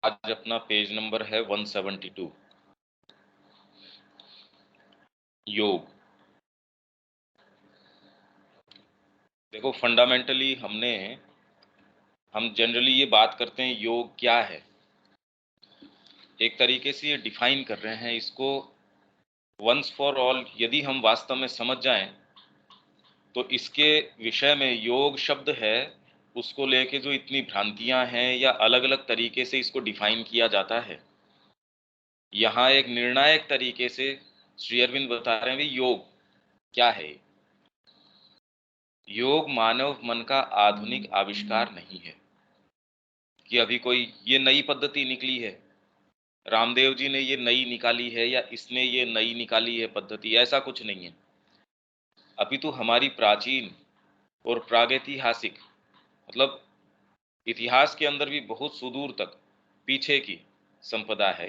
आज अपना page number है 172। योग। देखो, फंडामेंटली हम जनरली ये बात करते हैं योग क्या है। एक तरीके से ये डिफाइन कर रहे हैं इसको वंस फॉर ऑल। यदि हम वास्तव में समझ जाएं तो इसके विषय में योग शब्द है उसको लेके जो इतनी भ्रांतियां हैं या अलग अलग तरीके से इसको डिफाइन किया जाता है, यहाँ एक निर्णायक तरीके से श्री अरविंद बता रहे हैं भी योग क्या है। योग मानव मन का आधुनिक आविष्कार नहीं है कि अभी कोई ये नई पद्धति निकली है, रामदेव जी ने ये नई निकाली है या इसने ये नई निकाली है पद्धति, ऐसा कुछ नहीं है। अभी तो हमारी प्राचीन और प्रागैतिहासिक, मतलब इतिहास के अंदर भी बहुत सुदूर तक पीछे की संपदा है।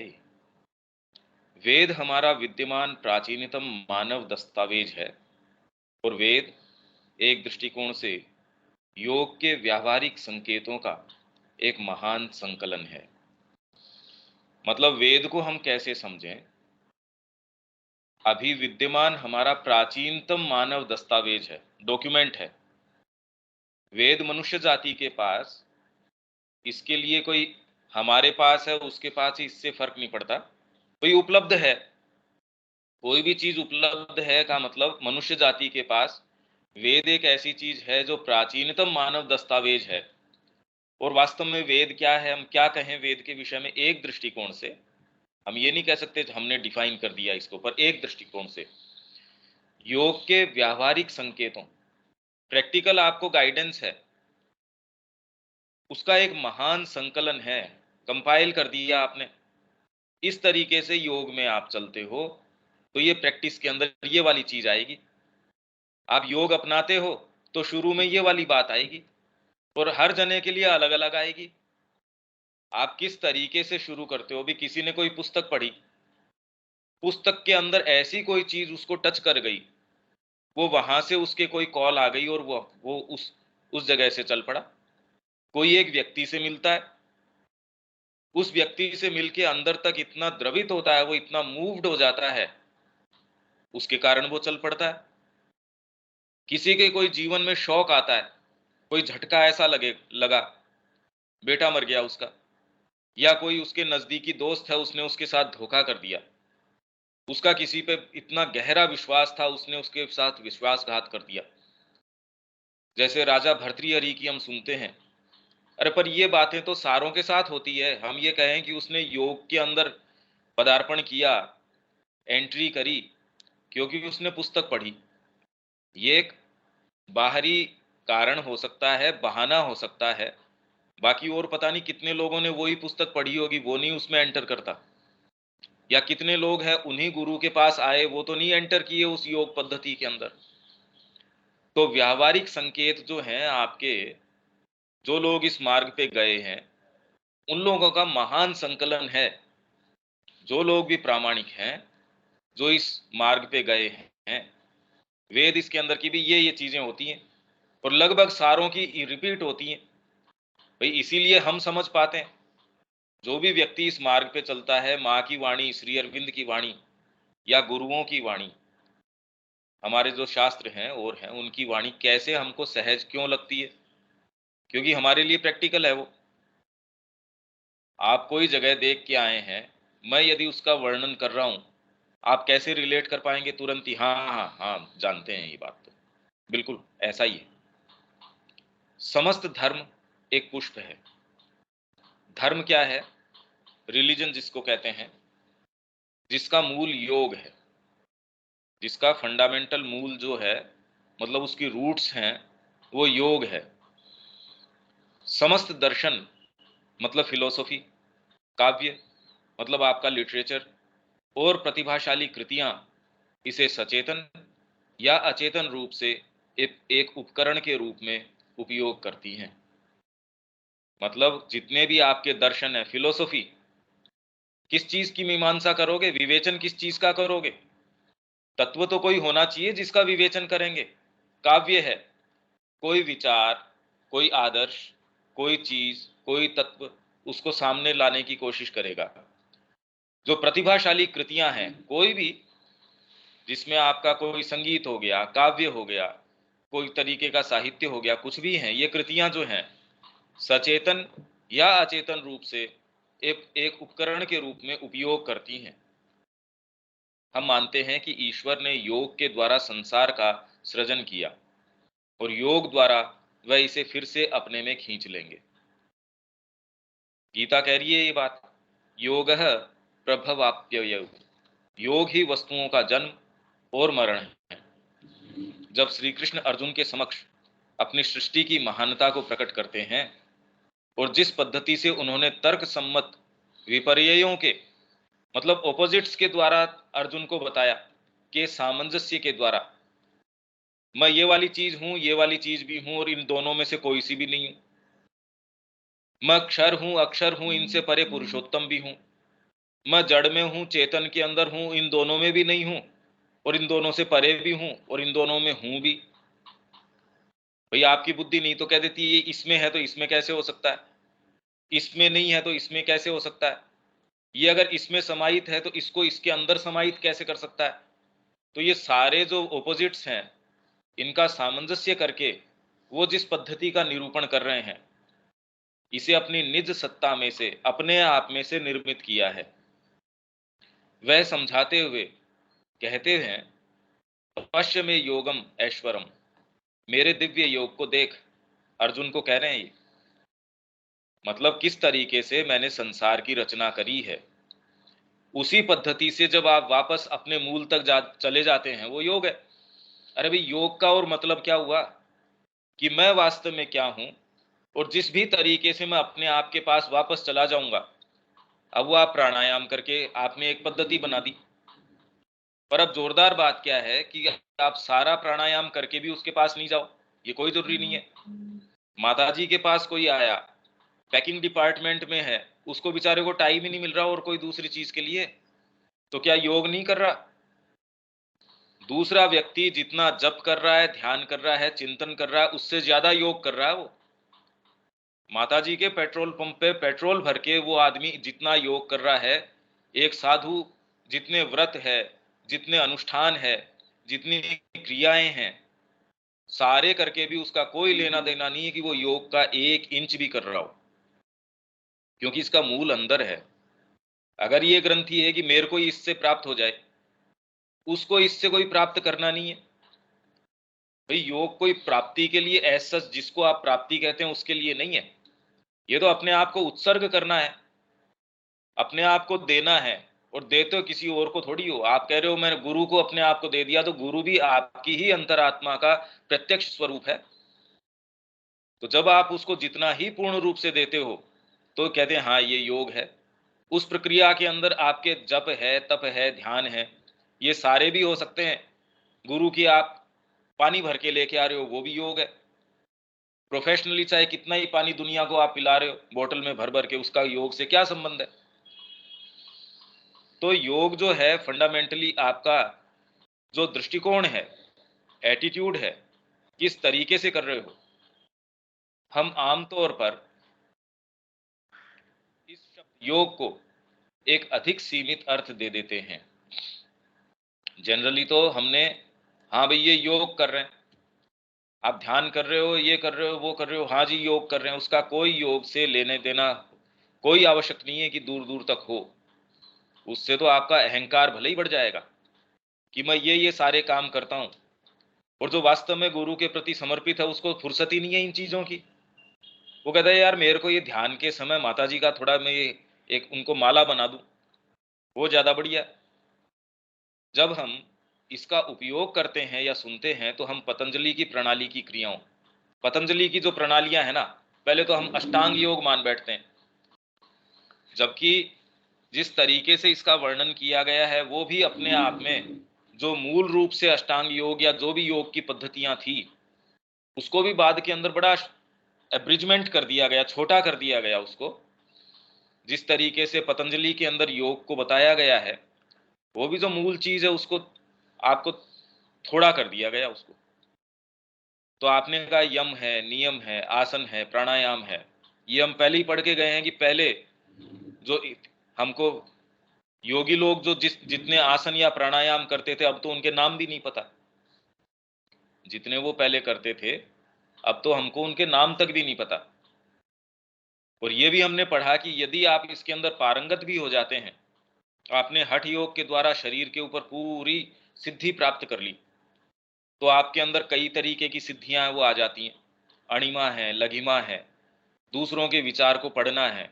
वेद हमारा विद्यमान प्राचीनतम मानव दस्तावेज है और वेद एक दृष्टिकोण से योग के व्यावहारिक संकेतों का एक महान संकलन है। मतलब वेद को हम कैसे समझें? अभी विद्यमान हमारा प्राचीनतम मानव दस्तावेज है, डॉक्यूमेंट है। वेद मनुष्य जाति के पास, इसके लिए कोई हमारे पास है उसके पास ही इससे फर्क नहीं पड़ता, कोई उपलब्ध है, कोई भी चीज उपलब्ध है का मतलब मनुष्य जाति के पास वेद एक ऐसी चीज है जो प्राचीनतम मानव दस्तावेज है। और वास्तव में वेद क्या है, हम क्या कहें वेद के विषय में? एक दृष्टिकोण से हम ये नहीं कह सकते हमने डिफाइन कर दिया इसको, पर एक दृष्टिकोण से योग के व्यावहारिक संकेतों, प्रैक्टिकल आपको गाइडेंस है, उसका एक महान संकलन है, कंपाइल कर दिया आपने। इस तरीके से योग में आप चलते हो तो ये प्रैक्टिस के अंदर ये वाली चीज आएगी। आप योग अपनाते हो तो शुरू में ये वाली बात आएगी और हर जने के लिए अलग अलग आएगी। आप किस तरीके से शुरू करते हो? भी किसी ने कोई पुस्तक पढ़ी, पुस्तक के अंदर ऐसी कोई चीज उसको टच कर गई, वो वहां से उसके कोई कॉल आ गई और वो उस जगह से चल पड़ा। कोई एक व्यक्ति से मिलता है, उस व्यक्ति से मिलके अंदर तक इतना द्रवित होता है, वो इतना मूव्ड हो जाता है, उसके कारण वो चल पड़ता है। किसी के कोई जीवन में शौक आता है, कोई झटका ऐसा लगा, बेटा मर गया उसका, या कोई उसके नजदीकी दोस्त है उसने उसके साथ धोखा कर दिया, उसका किसी पे इतना गहरा विश्वास था उसने उसके साथ विश्वासघात कर दिया। जैसे राजा भर्तृहरि की हम सुनते हैं। अरे पर ये बातें तो सारों के साथ होती है। हम ये कहें कि उसने योग के अंदर पदार्पण किया, एंट्री करी क्योंकि उसने पुस्तक पढ़ी, ये एक बाहरी कारण हो सकता है, बहाना हो सकता है। बाकी और पता नहीं कितने लोगों ने वही पुस्तक पढ़ी होगी, वो नहीं उसमें एंटर करता। या कितने लोग हैं उन्हीं गुरु के पास आए, वो तो नहीं एंटर किए उस योग पद्धति के अंदर। तो व्यावहारिक संकेत जो हैं आपके, जो लोग इस मार्ग पे गए हैं उन लोगों का महान संकलन है। जो लोग भी प्रामाणिक हैं, जो इस मार्ग पे गए हैं, वेद इसके अंदर की भी ये चीजें होती हैं और लगभग सारों की रिपीट होती हैं। भाई इसीलिए हम समझ पाते हैं। जो भी व्यक्ति इस मार्ग पे चलता है, माँ की वाणी, श्री अरविंद की वाणी या गुरुओं की वाणी, हमारे जो शास्त्र हैं और हैं, उनकी वाणी कैसे हमको सहज क्यों लगती है? क्योंकि हमारे लिए प्रैक्टिकल है वो। आप कोई जगह देख के आए हैं, मैं यदि उसका वर्णन कर रहा हूं, आप कैसे रिलेट कर पाएंगे? तुरंत ही हाँ हाँ हाँ, जानते हैं ये बात। तो बिल्कुल ऐसा ही है। समस्त धर्म एक पुष्प है। धर्म क्या है? रिलीजन जिसको कहते हैं, जिसका मूल योग है, जिसका फंडामेंटल मूल जो है, मतलब उसकी रूट्स हैं, वो योग है। समस्त दर्शन मतलब फिलोसॉफी, काव्य मतलब आपका लिटरेचर, और प्रतिभाशाली कृतियां इसे सचेतन या अचेतन रूप से एक उपकरण के रूप में उपयोग करती हैं। मतलब जितने भी आपके दर्शन है, फिलोसॉफी, किस चीज की मीमांसा करोगे? विवेचन किस चीज का करोगे? तत्व तो कोई होना चाहिए जिसका विवेचन करेंगे। काव्य है कोई विचार, कोई आदर्श, कोई चीज, कोई तत्व, उसको सामने लाने की कोशिश करेगा। जो प्रतिभाशाली कृतियां हैं, कोई भी, जिसमें आपका कोई संगीत हो गया, काव्य हो गया, कोई तरीके का साहित्य हो गया, कुछ भी हैं, ये कृतियां जो हैं सचेतन या अचेतन रूप से एक एक उपकरण के रूप में उपयोग करती हैं। हम मानते हैं कि ईश्वर ने योग के द्वारा संसार का सृजन किया और योग द्वारा वह इसे फिर से अपने में खींच लेंगे। गीता कह रही है ये बात, योगः प्रभवाप्ययौ, योग ही वस्तुओं का जन्म और मरण है। जब श्री कृष्ण अर्जुन के समक्ष अपनी सृष्टि की महानता को प्रकट करते हैं और जिस पद्धति से उन्होंने तर्क सम्मत विपर्ययों के, मतलब ऑपोजिट्स के द्वारा अर्जुन को बताया कि सामंजस्य के द्वारा मैं ये वाली चीज हूं, ये वाली चीज भी हूं और इन दोनों में से कोई सी भी नहीं हूं, मैं क्षर हूं अक्षर हूं, इनसे परे पुरुषोत्तम भी हूं, मैं जड़ में हूं चेतन के अंदर हूं, इन दोनों में भी नहीं हूं और इन दोनों से परे भी हूं और इन दोनों में हूं भी। भाई आपकी बुद्धि नहीं तो कह देती है ये इसमें है तो इसमें कैसे हो सकता है, इसमें नहीं है तो इसमें कैसे हो सकता है, ये अगर इसमें समाहित है तो इसको इसके अंदर समाहित कैसे कर सकता है। तो ये सारे जो ऑपोजिट्स हैं, इनका सामंजस्य करके वो जिस पद्धति का निरूपण कर रहे हैं, इसे अपनी निज सत्ता में से, अपने आप में से निर्मित किया है। वह समझाते हुए कहते हैं, पश्य में योगम ऐश्वरम, मेरे दिव्य योग को देख। अर्जुन को कह रहे हैं ये, मतलब किस तरीके से मैंने संसार की रचना करी है, उसी पद्धति से जब आप वापस अपने मूल तक चले जाते हैं, वो योग है। अरे भाई योग का और मतलब क्या हुआ कि मैं वास्तव में क्या हूं, और जिस भी तरीके से मैं अपने आप के पास वापस चला जाऊंगा, अब वो आप प्राणायाम करके आपने एक पद्धति बना दी। पर अब जोरदार बात क्या है कि आप सारा प्राणायाम करके भी उसके पास नहीं जाओ, ये कोई जरूरी नहीं है। माता जी के पास कोई आया, पैकिंग डिपार्टमेंट में है, उसको बेचारे को टाइम ही नहीं मिल रहा और कोई दूसरी चीज के लिए, तो क्या योग नहीं कर रहा? दूसरा व्यक्ति जितना जप कर रहा है, ध्यान कर रहा है, चिंतन कर रहा है, उससे ज्यादा योग कर रहा है वो। माता जी के पेट्रोल पंप पे पेट्रोल भर के वो आदमी जितना योग कर रहा है, एक साधु जितने व्रत है, जितने अनुष्ठान है, जितनी क्रियाएं हैं, सारे करके भी उसका कोई लेना देना नहीं है कि वो योग का 1 इंच भी कर रहा हो, क्योंकि इसका मूल अंदर है। अगर ये ग्रंथि है कि मेरे को इससे प्राप्त हो जाए, उसको इससे कोई प्राप्त करना नहीं है। भाई योग कोई प्राप्ति के लिए ऐसा, जिसको आप प्राप्ति कहते हैं उसके लिए नहीं है। ये तो अपने आप को उत्सर्ग करना है, अपने आप को देना है, और देते हो किसी और को थोड़ी हो। आप कह रहे हो मैंने गुरु को अपने आप को दे दिया, तो गुरु भी आपकी ही अंतरात्मा का प्रत्यक्ष स्वरूप है। तो जब आप उसको जितना ही पूर्ण रूप से देते हो, तो कहते हैं हाँ ये योग है। उस प्रक्रिया के अंदर आपके जप है, तप है, ध्यान है, ये सारे भी हो सकते हैं। गुरु की आप पानी भर के लेके आ रहे हो, वो भी योग है। प्रोफेशनली चाहे कितना ही पानी दुनिया को आप पिला रहे हो बोतल में भर भर के, उसका योग से क्या संबंध है? तो योग जो है फंडामेंटली आपका जो दृष्टिकोण है, एटीट्यूड है, किस तरीके से कर रहे हो। हम आमतौर पर इस शब्द योग को एक अधिक सीमित अर्थ दे देते हैं। जनरली तो हमने, हाँ भाई ये योग कर रहे हैं, आप ध्यान कर रहे हो, ये कर रहे हो, वो कर रहे हो, हाँ जी योग कर रहे हैं, उसका कोई योग से लेने देना कोई आवश्यक नहीं है कि दूर दूर तक हो। उससे तो आपका अहंकार भले ही बढ़ जाएगा कि मैं ये सारे काम करता हूं, और जो वास्तव में गुरु के प्रति समर्पित है उसको फुर्सत ही नहीं है इन चीजों की। वो कहता है यार मेरे को ये ध्यान के समय माता जी का थोड़ा मैं ये एक उनको माला बना दूं, वो ज्यादा बढ़िया है। जब हम इसका उपयोग करते हैं या सुनते हैं, तो हम पतंजलि की प्रणाली की क्रियाओं, पतंजलि की जो प्रणालियां है ना, पहले तो हम अष्टांग योग मान बैठते हैं, जबकि जिस तरीके से इसका वर्णन किया गया है वो भी अपने आप में जो मूल रूप से अष्टांग योग या जो भी योग की पद्धतियां थी, उसको भी बाद के अंदर बड़ा एब्रिजमेंट कर दिया गया, छोटा कर दिया गया उसको। जिस तरीके से पतंजलि के अंदर योग को बताया गया है, वो भी जो मूल चीज है उसको आपको थोड़ा कर दिया गया उसको। तो आपने कहा यम है, नियम है, आसन है, प्राणायाम है, ये हम पहले ही पढ़ के गए हैं कि पहले जो हमको योगी लोग जो जितने आसन या प्राणायाम करते थे, अब तो उनके नाम भी नहीं पता। जितने वो पहले करते थे, अब तो हमको उनके नाम तक भी नहीं पता। और ये भी हमने पढ़ा कि यदि आप इसके अंदर पारंगत भी हो जाते हैं, आपने हठ योग के द्वारा शरीर के ऊपर पूरी सिद्धि प्राप्त कर ली, तो आपके अंदर कई तरीके की सिद्धियां हैं वो आ जाती हैं। अणिमा है, लघिमा है, दूसरों के विचार को पढ़ना है,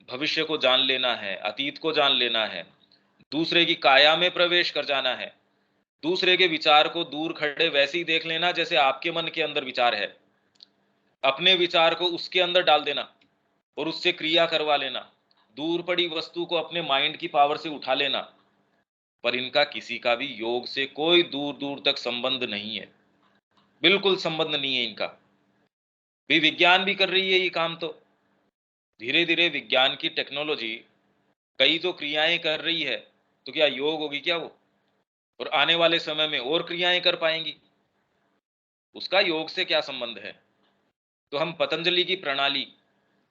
भविष्य को जान लेना है, अतीत को जान लेना है, दूसरे की काया में प्रवेश कर जाना है, दूसरे के विचार को दूर खड़े वैसे ही देख लेना जैसे आपके मन के अंदर विचार है, अपने विचार को उसके अंदर डाल देना और उससे क्रिया करवा लेना, दूर पड़ी वस्तु को अपने माइंड की पावर से उठा लेना। पर इनका किसी का भी योग से कोई दूर दूर तक संबंध नहीं है, बिल्कुल संबंध नहीं है इनका। भी विज्ञान भी कर रही है ये काम, तो धीरे धीरे विज्ञान की टेक्नोलॉजी कई जो क्रियाएं कर रही है, तो क्या योग होगी क्या वो? और आने वाले समय में और क्रियाएं कर पाएंगी, उसका योग से क्या संबंध है? तो हम पतंजलि की प्रणाली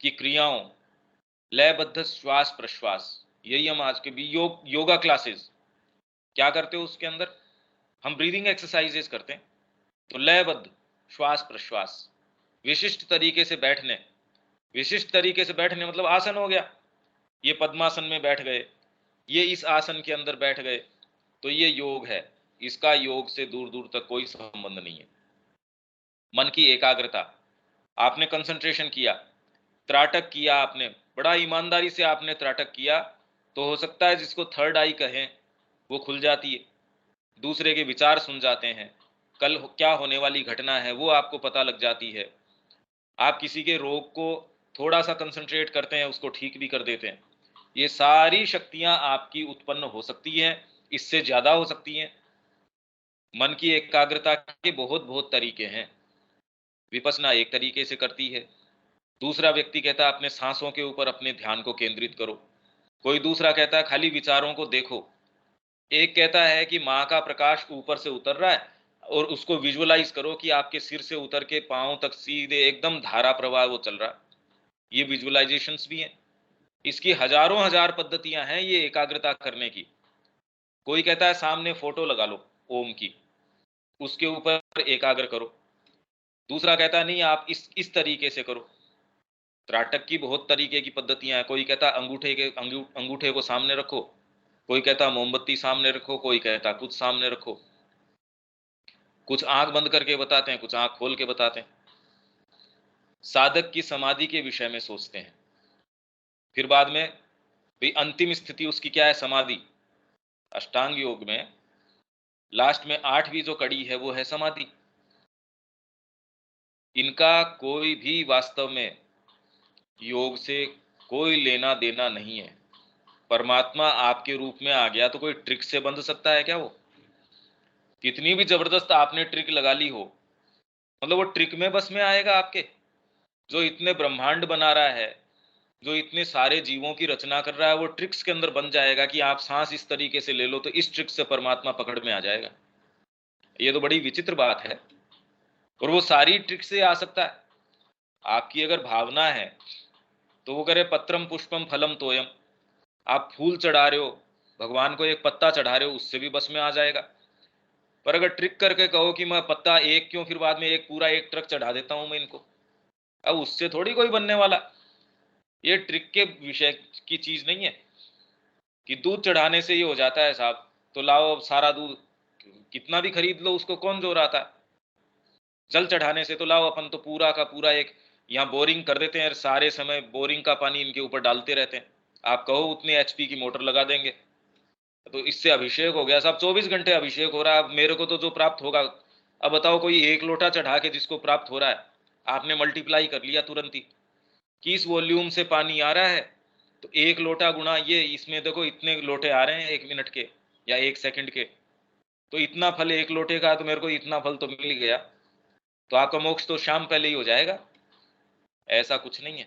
की क्रियाओं, लयबद्ध श्वास प्रश्वास, यही हम आज के भी योगा क्लासेस क्या करते हो उसके अंदर हम ब्रीदिंग एक्सरसाइजेस करते हैं। तो लयबद्ध श्वास प्रश्वास, विशिष्ट तरीके से बैठने, विशिष्ट तरीके से बैठने मतलब आसन हो गया, ये पद्मासन में बैठ गए, ये इस आसन के अंदर बैठ गए, तो ये योग है। इसका योग से दूर दूर तक कोई संबंध नहीं है। मन की एकाग्रता, आपने कंसंट्रेशन किया, त्राटक किया, आपने बड़ा ईमानदारी से आपने त्राटक किया, तो हो सकता है जिसको थर्ड आई कहें वो खुल जाती है, दूसरे के विचार सुन जाते हैं, कल क्या होने वाली घटना है वो आपको पता लग जाती है, आप किसी के रोग को थोड़ा सा कंसंट्रेट करते हैं उसको ठीक भी कर देते हैं। ये सारी शक्तियां आपकी उत्पन्न हो सकती हैं, इससे ज्यादा हो सकती हैं। मन की एकाग्रता के बहुत बहुत तरीके हैं। विपसना एक तरीके से करती है, दूसरा व्यक्ति कहता है अपने सांसों के ऊपर अपने ध्यान को केंद्रित करो, कोई दूसरा कहता है खाली विचारों को देखो, एक कहता है कि माँ का प्रकाश ऊपर से उतर रहा है और उसको विजुअलाइज करो कि आपके सिर से उतर के पांव तक सीधे एकदम धारा प्रवाह वो चल रहा है। ये विजुअलाइजेशंस भी हैं। इसकी हजारों हजार पद्धतियां हैं ये एकाग्रता करने की। कोई कहता है सामने फोटो लगा लो ओम की, उसके ऊपर एकाग्र करो, दूसरा कहता है नहीं आप इस तरीके से करो। त्राटक की बहुत तरीके की पद्धतियां हैं। कोई कहता अंगूठे को सामने रखो, कोई कहता मोमबत्ती सामने रखो, कोई कहता कुछ सामने रखो, कुछ आंख बंद करके बताते हैं, कुछ आंख खोल के बताते हैं। साधक की समाधि के विषय में सोचते हैं, फिर बाद में भाई अंतिम स्थिति उसकी क्या है, समाधि। अष्टांग योग में लास्ट में 8वीं जो कड़ी है वो है समाधि। इनका कोई भी वास्तव में योग से कोई लेना देना नहीं है। परमात्मा आपके रूप में आ गया तो कोई ट्रिक से बंध सकता है क्या? वो कितनी भी जबरदस्त आपने ट्रिक लगा ली हो, मतलब वो ट्रिक में बस में आएगा आपके? जो इतने ब्रह्मांड बना रहा है, जो इतने सारे जीवों की रचना कर रहा है, वो ट्रिक्स के अंदर बन जाएगा कि आप सांस इस तरीके से ले लो तो इस ट्रिक से परमात्मा पकड़ में आ जाएगा? ये तो बड़ी विचित्र बात है। और वो सारी ट्रिक से आ सकता है। आपकी अगर भावना है तो वो करे पत्रम पुष्पम फलम तोयम, आप फूल चढ़ा रहे हो, भगवान को एक पत्ता चढ़ा रहे हो, उससे भी बस में आ जाएगा। पर अगर ट्रिक करके कहो कि मैं पत्ता एक क्यों, फिर बाद में एक पूरा एक ट्रक चढ़ा देता हूं मैं इनको, अब उससे थोड़ी कोई बनने वाला। ये ट्रिक के विषय की चीज नहीं है कि दूध चढ़ाने से ये हो जाता है साहब, तो लाओ अब सारा दूध कितना भी खरीद लो उसको कौन जो रहा था। जल चढ़ाने से तो लाओ अपन तो पूरा का पूरा एक यहाँ बोरिंग कर देते हैं, सारे समय बोरिंग का पानी इनके ऊपर डालते रहते हैं, आप कहो उतने एचपी की मोटर लगा देंगे तो इससे अभिषेक हो गया साहब, 24 घंटे अभिषेक हो रहा है। अब मेरे को तो जो प्राप्त होगा, अब बताओ कोई एक लोटा चढ़ा के जिसको प्राप्त हो रहा है, आपने मल्टीप्लाई कर लिया तुरंत ही कि इस वॉल्यूम से पानी आ रहा है, तो एक लोटा गुणा ये, इसमें देखो इतने लोटे आ रहे हैं 1 मिनट के या 1 सेकंड के, तो इतना फल एक लोटे का, तो मेरे को इतना फल तो मिल गया, तो आपका मोक्ष तो शाम पहले ही हो जाएगा। ऐसा कुछ नहीं है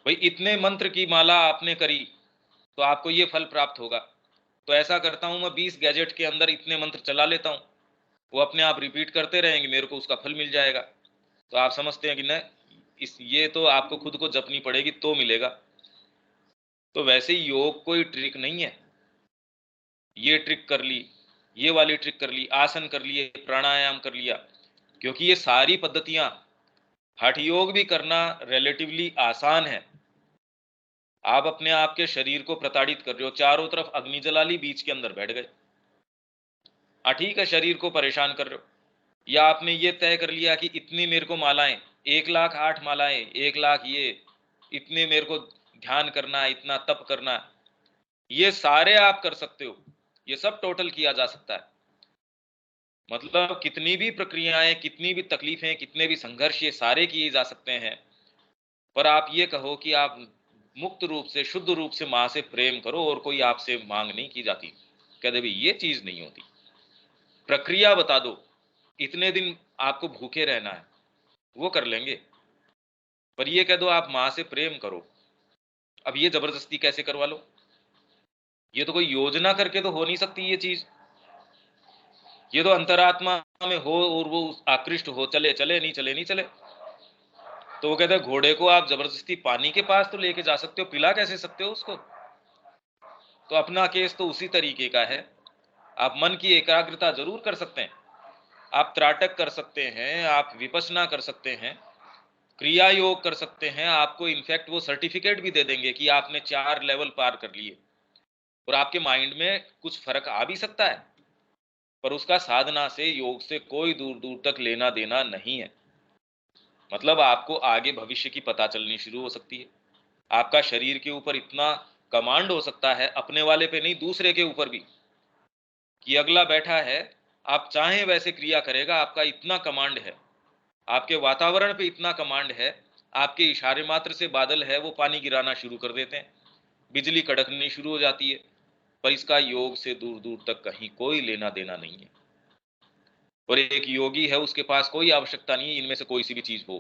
भाई, इतने मंत्र की माला आपने करी तो आपको ये फल प्राप्त होगा। तो ऐसा करता हूं मैं 20 गैजेट के अंदर इतने मंत्र चला लेता हूं, वो अपने आप रिपीट करते रहेंगे, मेरे को उसका फल मिल जाएगा। तो आप समझते हैं कि नहीं, ये तो आपको खुद को जपनी पड़ेगी तो मिलेगा। तो वैसे ही योग कोई ट्रिक नहीं है, ये ट्रिक कर ली, ये वाली ट्रिक कर ली, आसन कर लिए, प्राणायाम कर लिया, क्योंकि ये सारी पद्धतियां, हठ योग भी करना रिलेटिवली आसान है। आप अपने आप के शरीर को प्रताड़ित कर रहे हो, चारों तरफ अग्नि जला ली, बीच के अंदर बैठ गए, ठीक है, शरीर को परेशान कर रहे हो। या आपने ये तय कर लिया कि इतनी मेरे को मालाएं, 1,08,000 मालाएं, 1,00,000 ये, इतने मेरे को ध्यान करना है, इतना तप करना है, ये सारे आप कर सकते हो, ये सब टोटल किया जा सकता है। मतलब कितनी भी प्रक्रियाएं, कितनी भी तकलीफें, कितने भी संघर्ष, ये सारे किए जा सकते हैं। पर आप ये कहो कि आप मुक्त रूप से, शुद्ध रूप से मां से प्रेम करो और कोई आपसे मांग नहीं की जाती, कहते भाई ये चीज नहीं होती। प्रक्रिया बता दो, इतने दिन आपको भूखे रहना है, वो कर लेंगे। पर ये कह दो आप मां से प्रेम करो, अब ये जबरदस्ती कैसे करवा लो? ये तो कोई योजना करके तो हो नहीं सकती ये चीज। ये तो अंतरात्मा में हो और वो आकृष्ट हो, चले चले, नहीं चले नहीं चले। तो वो कहते हैं घोड़े को आप जबरदस्ती पानी के पास तो लेके जा सकते हो, पिला कैसे सकते हो उसको? तो अपना केस तो उसी तरीके का है। आप मन की एकाग्रता जरूर कर सकते हैं, आप त्राटक कर सकते हैं, आप विपश्यना कर सकते हैं, क्रिया योग कर सकते हैं, आपको इनफैक्ट वो सर्टिफिकेट भी दे देंगे कि आपने 4 लेवल पार कर लिए, और आपके माइंड में कुछ फर्क आ भी सकता है, पर उसका साधना से, योग से कोई दूर दूर तक लेना देना नहीं है। मतलब आपको आगे भविष्य की पता चलनी शुरू हो सकती है, आपका शरीर के ऊपर इतना कमांड हो सकता है, अपने वाले पे नहीं, दूसरे के ऊपर भी, कि अगला बैठा है, आप चाहें वैसे क्रिया करेगा, आपका इतना कमांड है, आपके वातावरण पे इतना कमांड है, आपके इशारे मात्र से बादल है वो पानी गिराना शुरू कर देते हैं, बिजली कड़कनी शुरू हो जाती है। पर इसका योग से दूर दूर तक कहीं कोई लेना देना नहीं है। और एक योगी है, उसके पास कोई आवश्यकता नहीं है इनमें से कोई सी भी चीज हो,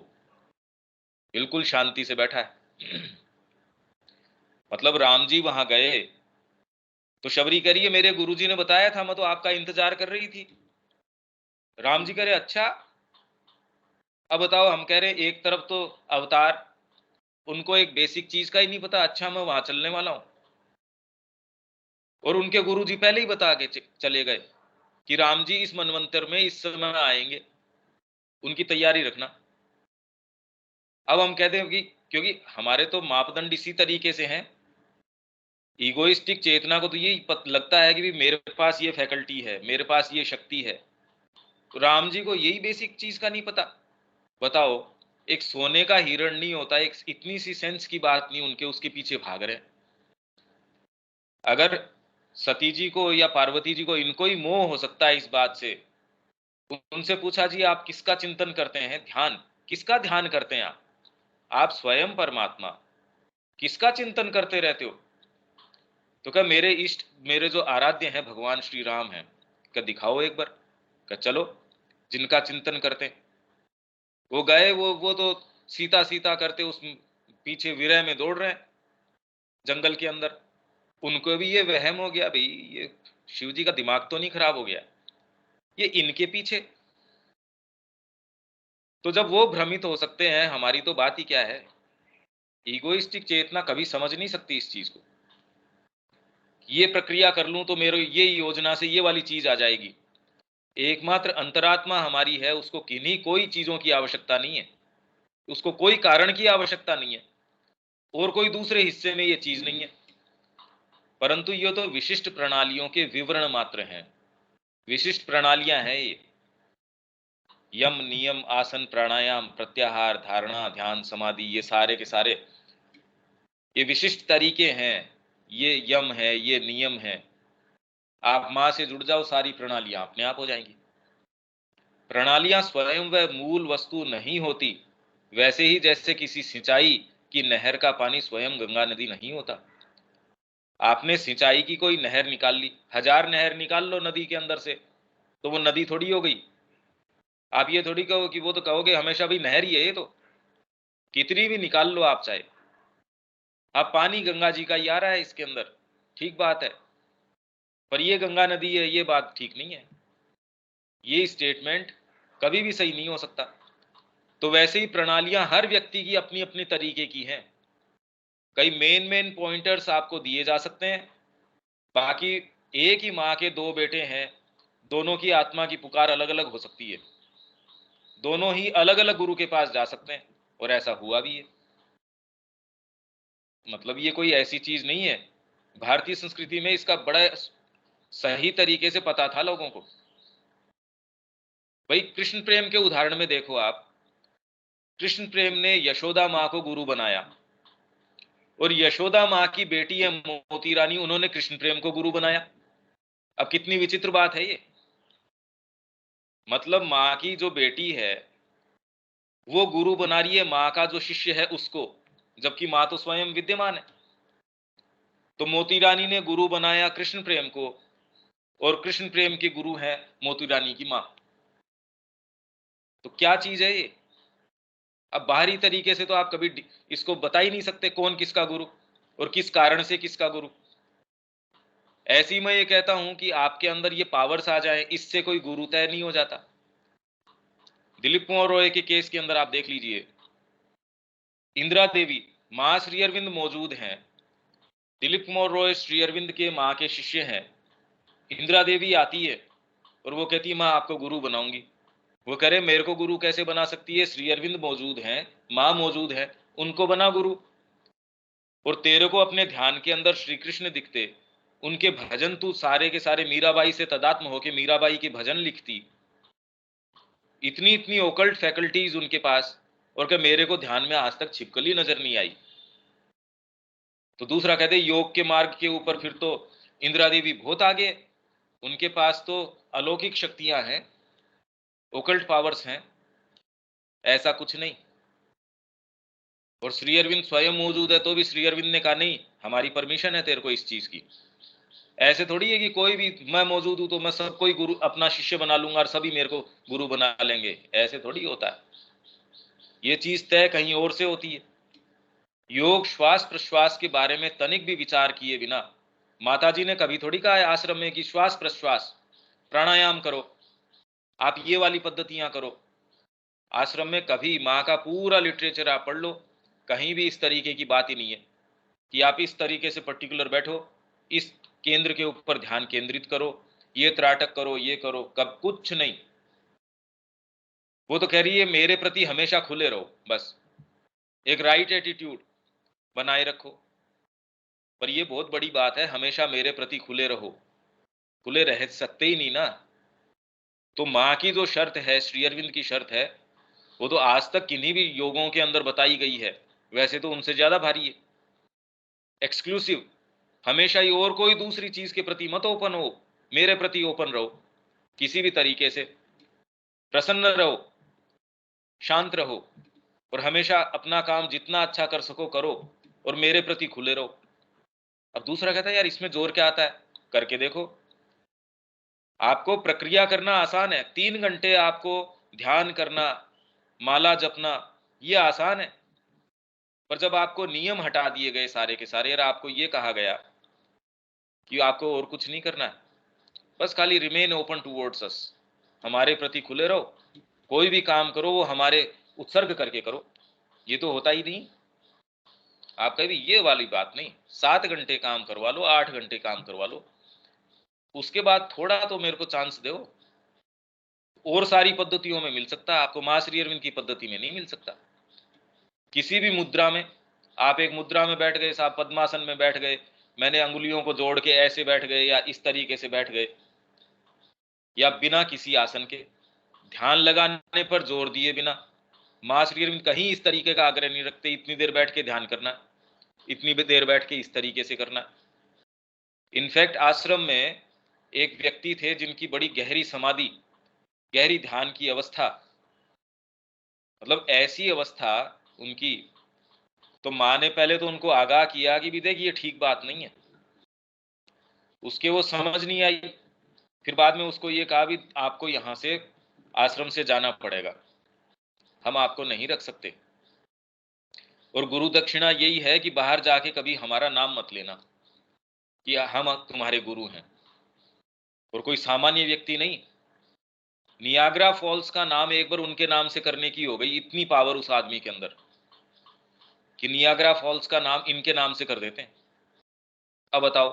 बिल्कुल शांति से बैठा है। मतलब राम जी वहां गए तो शबरी कह रही है मेरे गुरुजी ने बताया था, मैं तो आपका इंतजार कर रही थी। राम जी कह रहे अच्छा, अब बताओ, हम कह रहे एक तरफ तो अवतार, उनको एक बेसिक चीज का ही नहीं पता, अच्छा मैं वहां चलने वाला हूं, और उनके गुरुजी पहले ही बता के चले गए कि राम जी इस मनवंतर में इस समय आएंगे, उनकी तैयारी रखना। अब हम कहते हैं कि क्योंकि हमारे तो मापदंड इसी तरीके से हैं, ईगोइस्टिक चेतना को तो यही लगता है कि भी मेरे पास ये फैकल्टी है, मेरे पास ये शक्ति है। तो राम जी को यही बेसिक चीज का नहीं पता। बताओ, एक सोने का हिरण नहीं होता, एक इतनी सी सेंस की बात नहीं, उनके उसके पीछे भाग रहे। अगर सती जी को या पार्वती जी को, इनको ही मोह हो सकता है इस बात से, उनसे पूछा जी आप किसका चिंतन करते हैं, ध्यान किसका ध्यान करते हैं आप स्वयं परमात्मा, किसका चिंतन करते रहते हो? तो क्या मेरे इष्ट, मेरे जो आराध्य हैं भगवान श्री राम हैं, क्या दिखाओ एक बार। क्या चलो, जिनका चिंतन करते हैं। वो गए, वो तो सीता सीता करते उस पीछे विरह में दौड़ रहे हैं जंगल के अंदर। उनको भी ये वहम हो गया, भाई ये शिव जी का दिमाग तो नहीं खराब हो गया, ये इनके पीछे। तो जब वो भ्रमित हो सकते हैं, हमारी तो बात ही क्या है। ईगोइस्टिक चेतना कभी समझ नहीं सकती इस चीज को, ये प्रक्रिया कर लूं तो मेरे ये योजना से ये वाली चीज आ जाएगी। एकमात्र अंतरात्मा हमारी है, उसको किन्हीं कोई चीजों की आवश्यकता नहीं है, उसको कोई कारण की आवश्यकता नहीं है, और कोई दूसरे हिस्से में ये चीज नहीं है। परंतु ये तो विशिष्ट प्रणालियों के विवरण मात्र हैं, विशिष्ट प्रणालियां हैं ये। यम, नियम, आसन, प्राणायाम, प्रत्याहार, धारणा, ध्यान, समाधि, ये सारे के सारे ये विशिष्ट तरीके हैं। ये यम है, ये नियम है। आप मां से जुड़ जाओ, सारी प्रणालियां अपने आप हो जाएंगी। प्रणालियां स्वयं व मूल वस्तु नहीं होती, वैसे ही जैसे किसी सिंचाई की नहर का पानी स्वयं गंगा नदी नहीं होता। आपने सिंचाई की कोई नहर निकाल ली, 1000 नहर निकाल लो नदी के अंदर से, तो वो नदी थोड़ी हो गई। आप ये थोड़ी कहो कि वो तो कहोगे हमेशा भी नहर ही है, ये तो कितनी भी निकाल लो आप चाहे। आप पानी गंगा जी का ही आ रहा है इसके अंदर, ठीक बात है, पर ये गंगा नदी है, ये बात ठीक नहीं है। ये स्टेटमेंट कभी भी सही नहीं हो सकता। तो वैसे ही प्रणालियां हर व्यक्ति की अपनी अपनी तरीके की हैं। कई मेन पॉइंटर्स आपको दिए जा सकते हैं। बाकी एक ही माँ के दो बेटे हैं, दोनों की आत्मा की पुकार अलग अलग हो सकती है, दोनों ही अलग अलग गुरु के पास जा सकते हैं, और ऐसा हुआ भी है। मतलब ये कोई ऐसी चीज नहीं है, भारतीय संस्कृति में इसका बड़ा सही तरीके से पता था लोगों को। भाई कृष्ण प्रेम के उदाहरण में देखो आप, कृष्ण प्रेम ने यशोदा माँ को गुरु बनाया, और यशोदा माँ की बेटी है मोती रानी, उन्होंने कृष्ण प्रेम को गुरु बनाया। अब कितनी विचित्र बात है ये। मतलब माँ की जो बेटी है वो गुरु बना रही है माँ का जो शिष्य है उसको, जबकि माँ तो स्वयं विद्यमान है। तो मोती रानी ने गुरु बनाया कृष्ण प्रेम को, और कृष्ण प्रेम के गुरु है मोती रानी की माँ। तो क्या चीज है ये। अब बाहरी तरीके से तो आप कभी इसको बता ही नहीं सकते कौन किसका गुरु और किस कारण से किसका गुरु। ऐसी मैं ये कहता हूं कि आपके अंदर ये पावर्स आ जाए, इससे कोई गुरु तय नहीं हो जाता। दिलीप कुमार रॉय के केस के अंदर आप देख लीजिए, इंदिरा देवी, मां श्री अरविंद मौजूद हैं, दिलीप कुमार रॉय श्री अरविंद के मां के शिष्य हैं। इंदिरा देवी आती है और वो कहती है मां आपको गुरु बनाऊंगी। वो कह रहे मेरे को गुरु कैसे बना सकती है, श्री अरविंद मौजूद हैं, मां मौजूद है, उनको बना गुरु। और तेरे को अपने ध्यान के अंदर श्री कृष्ण दिखते, उनके भजन तू सारे के सारे मीराबाई से तदात्म होके मीराबाई के भजन लिखती, इतनी इतनी ओकल्ट फैकल्टीज उनके पास, और क्या मेरे को ध्यान में आज तक छिपकली नजर नहीं आई। तो दूसरा कहते योग के मार्ग के ऊपर फिर तो इंदिरा देवी बहुत आगे, उनके पास तो अलौकिक शक्तियां हैं, ओकल्ट पावर्स हैं। ऐसा कुछ नहीं। और श्री अरविंद स्वयं मौजूद है तो भी श्री अरविंद ने कहा नहीं, हमारी परमिशन है तेरे को इस चीज की। ऐसे थोड़ी है कि कोई भी मैं मौजूद हूं तो मैं सब कोई गुरु अपना शिष्य बना लूंगा और सभी मेरे को गुरु बना लेंगे, ऐसे थोड़ी होता है। ये चीज तय कहीं और से होती है। योग श्वास प्रश्वास के बारे में तनिक भी विचार किए बिना माताजी ने कभी थोड़ी कहा है आश्रम में कि श्वास प्रश्वास प्राणायाम करो, आप ये वाली पद्धतियां करो। आश्रम में कभी माँ का पूरा लिटरेचर आप पढ़ लो, कहीं भी इस तरीके की बात ही नहीं है कि आप इस तरीके से पर्टिकुलर बैठो, इस केंद्र के ऊपर ध्यान केंद्रित करो, ये त्राटक करो, ये करो, कब कुछ नहीं। वो तो कह रही है मेरे प्रति हमेशा खुले रहो, बस एक राइट एटीट्यूड बनाए रखो। पर ये बहुत बड़ी बात है, हमेशा मेरे प्रति खुले रहो, खुले रह सकते ही नहीं ना। तो माँ की जो शर्त है, श्री अरविंद की शर्त है, वो तो आज तक किन्हीं भी योगों के अंदर बताई गई है, वैसे तो उनसे ज्यादा भारी है। एक्सक्लूसिव, हमेशा ही और कोई दूसरी चीज के प्रति मत ओपन हो, मेरे प्रति ओपन रहो, किसी भी तरीके से प्रसन्न रहो, शांत रहो, और हमेशा अपना काम जितना अच्छा कर सको करो, और मेरे प्रति खुले रहो। अब दूसरा कहता है यार इसमें जोर क्या आता है, करके देखो। आपको प्रक्रिया करना आसान है, 3 घंटे आपको ध्यान करना, माला जपना, ये आसान है। पर जब आपको नियम हटा दिए गए सारे के सारे, और आपको ये कहा गया कि आपको और कुछ नहीं करना है, बस खाली रिमेन ओपन टूवर्ड्स अस, हमारे प्रति खुले रहो, कोई भी काम करो वो हमारे उत्सर्ग करके करो, ये तो होता ही नहीं। आप कभी ये वाली बात नहीं, 7 घंटे काम करवा लो, 8 घंटे काम करवा लो, उसके बाद थोड़ा तो मेरे को चांस दो। और सारी पद्धतियों में मिल सकता है आपको, मां श्री अरविंद की पद्धति में नहीं मिल सकता। किसी भी मुद्रा में, आप एक मुद्रा में बैठ गए, साहब पद्मासन में बैठ गए, मैंने अंगुलियों को जोड़ के ऐसे बैठ गए या इस तरीके से बैठ गए, या बिना किसी आसन के ध्यान लगाने पर जोर दिए बिना, मां श्री अरविंद कहीं इस तरीके का आग्रह नहीं रखते इतनी देर बैठ के ध्यान करना, इतनी देर बैठ के इस तरीके से करना। इनफैक्ट आश्रम में एक व्यक्ति थे जिनकी बड़ी गहरी समाधि, गहरी ध्यान की अवस्था, मतलब ऐसी अवस्था उनकी, तो माँ ने पहले तो उनको आगाह किया कि भी देखिए ये ठीक बात नहीं है, उसके वो समझ नहीं आई। फिर बाद में उसको ये कहा भी आपको यहां से आश्रम से जाना पड़ेगा, हम आपको नहीं रख सकते, और गुरु दक्षिणा यही है कि बाहर जाके कभी हमारा नाम मत लेना कि हम तुम्हारे गुरु हैं, और कोई सामान्य व्यक्ति नहीं, नियाग्रा फॉल्स का नाम एक बार उनके नाम से करने की हो गई, इतनी पावर उस आदमी के अंदर कि नियाग्रा फॉल्स का नाम इनके नाम से कर देते हैं। अब बताओ,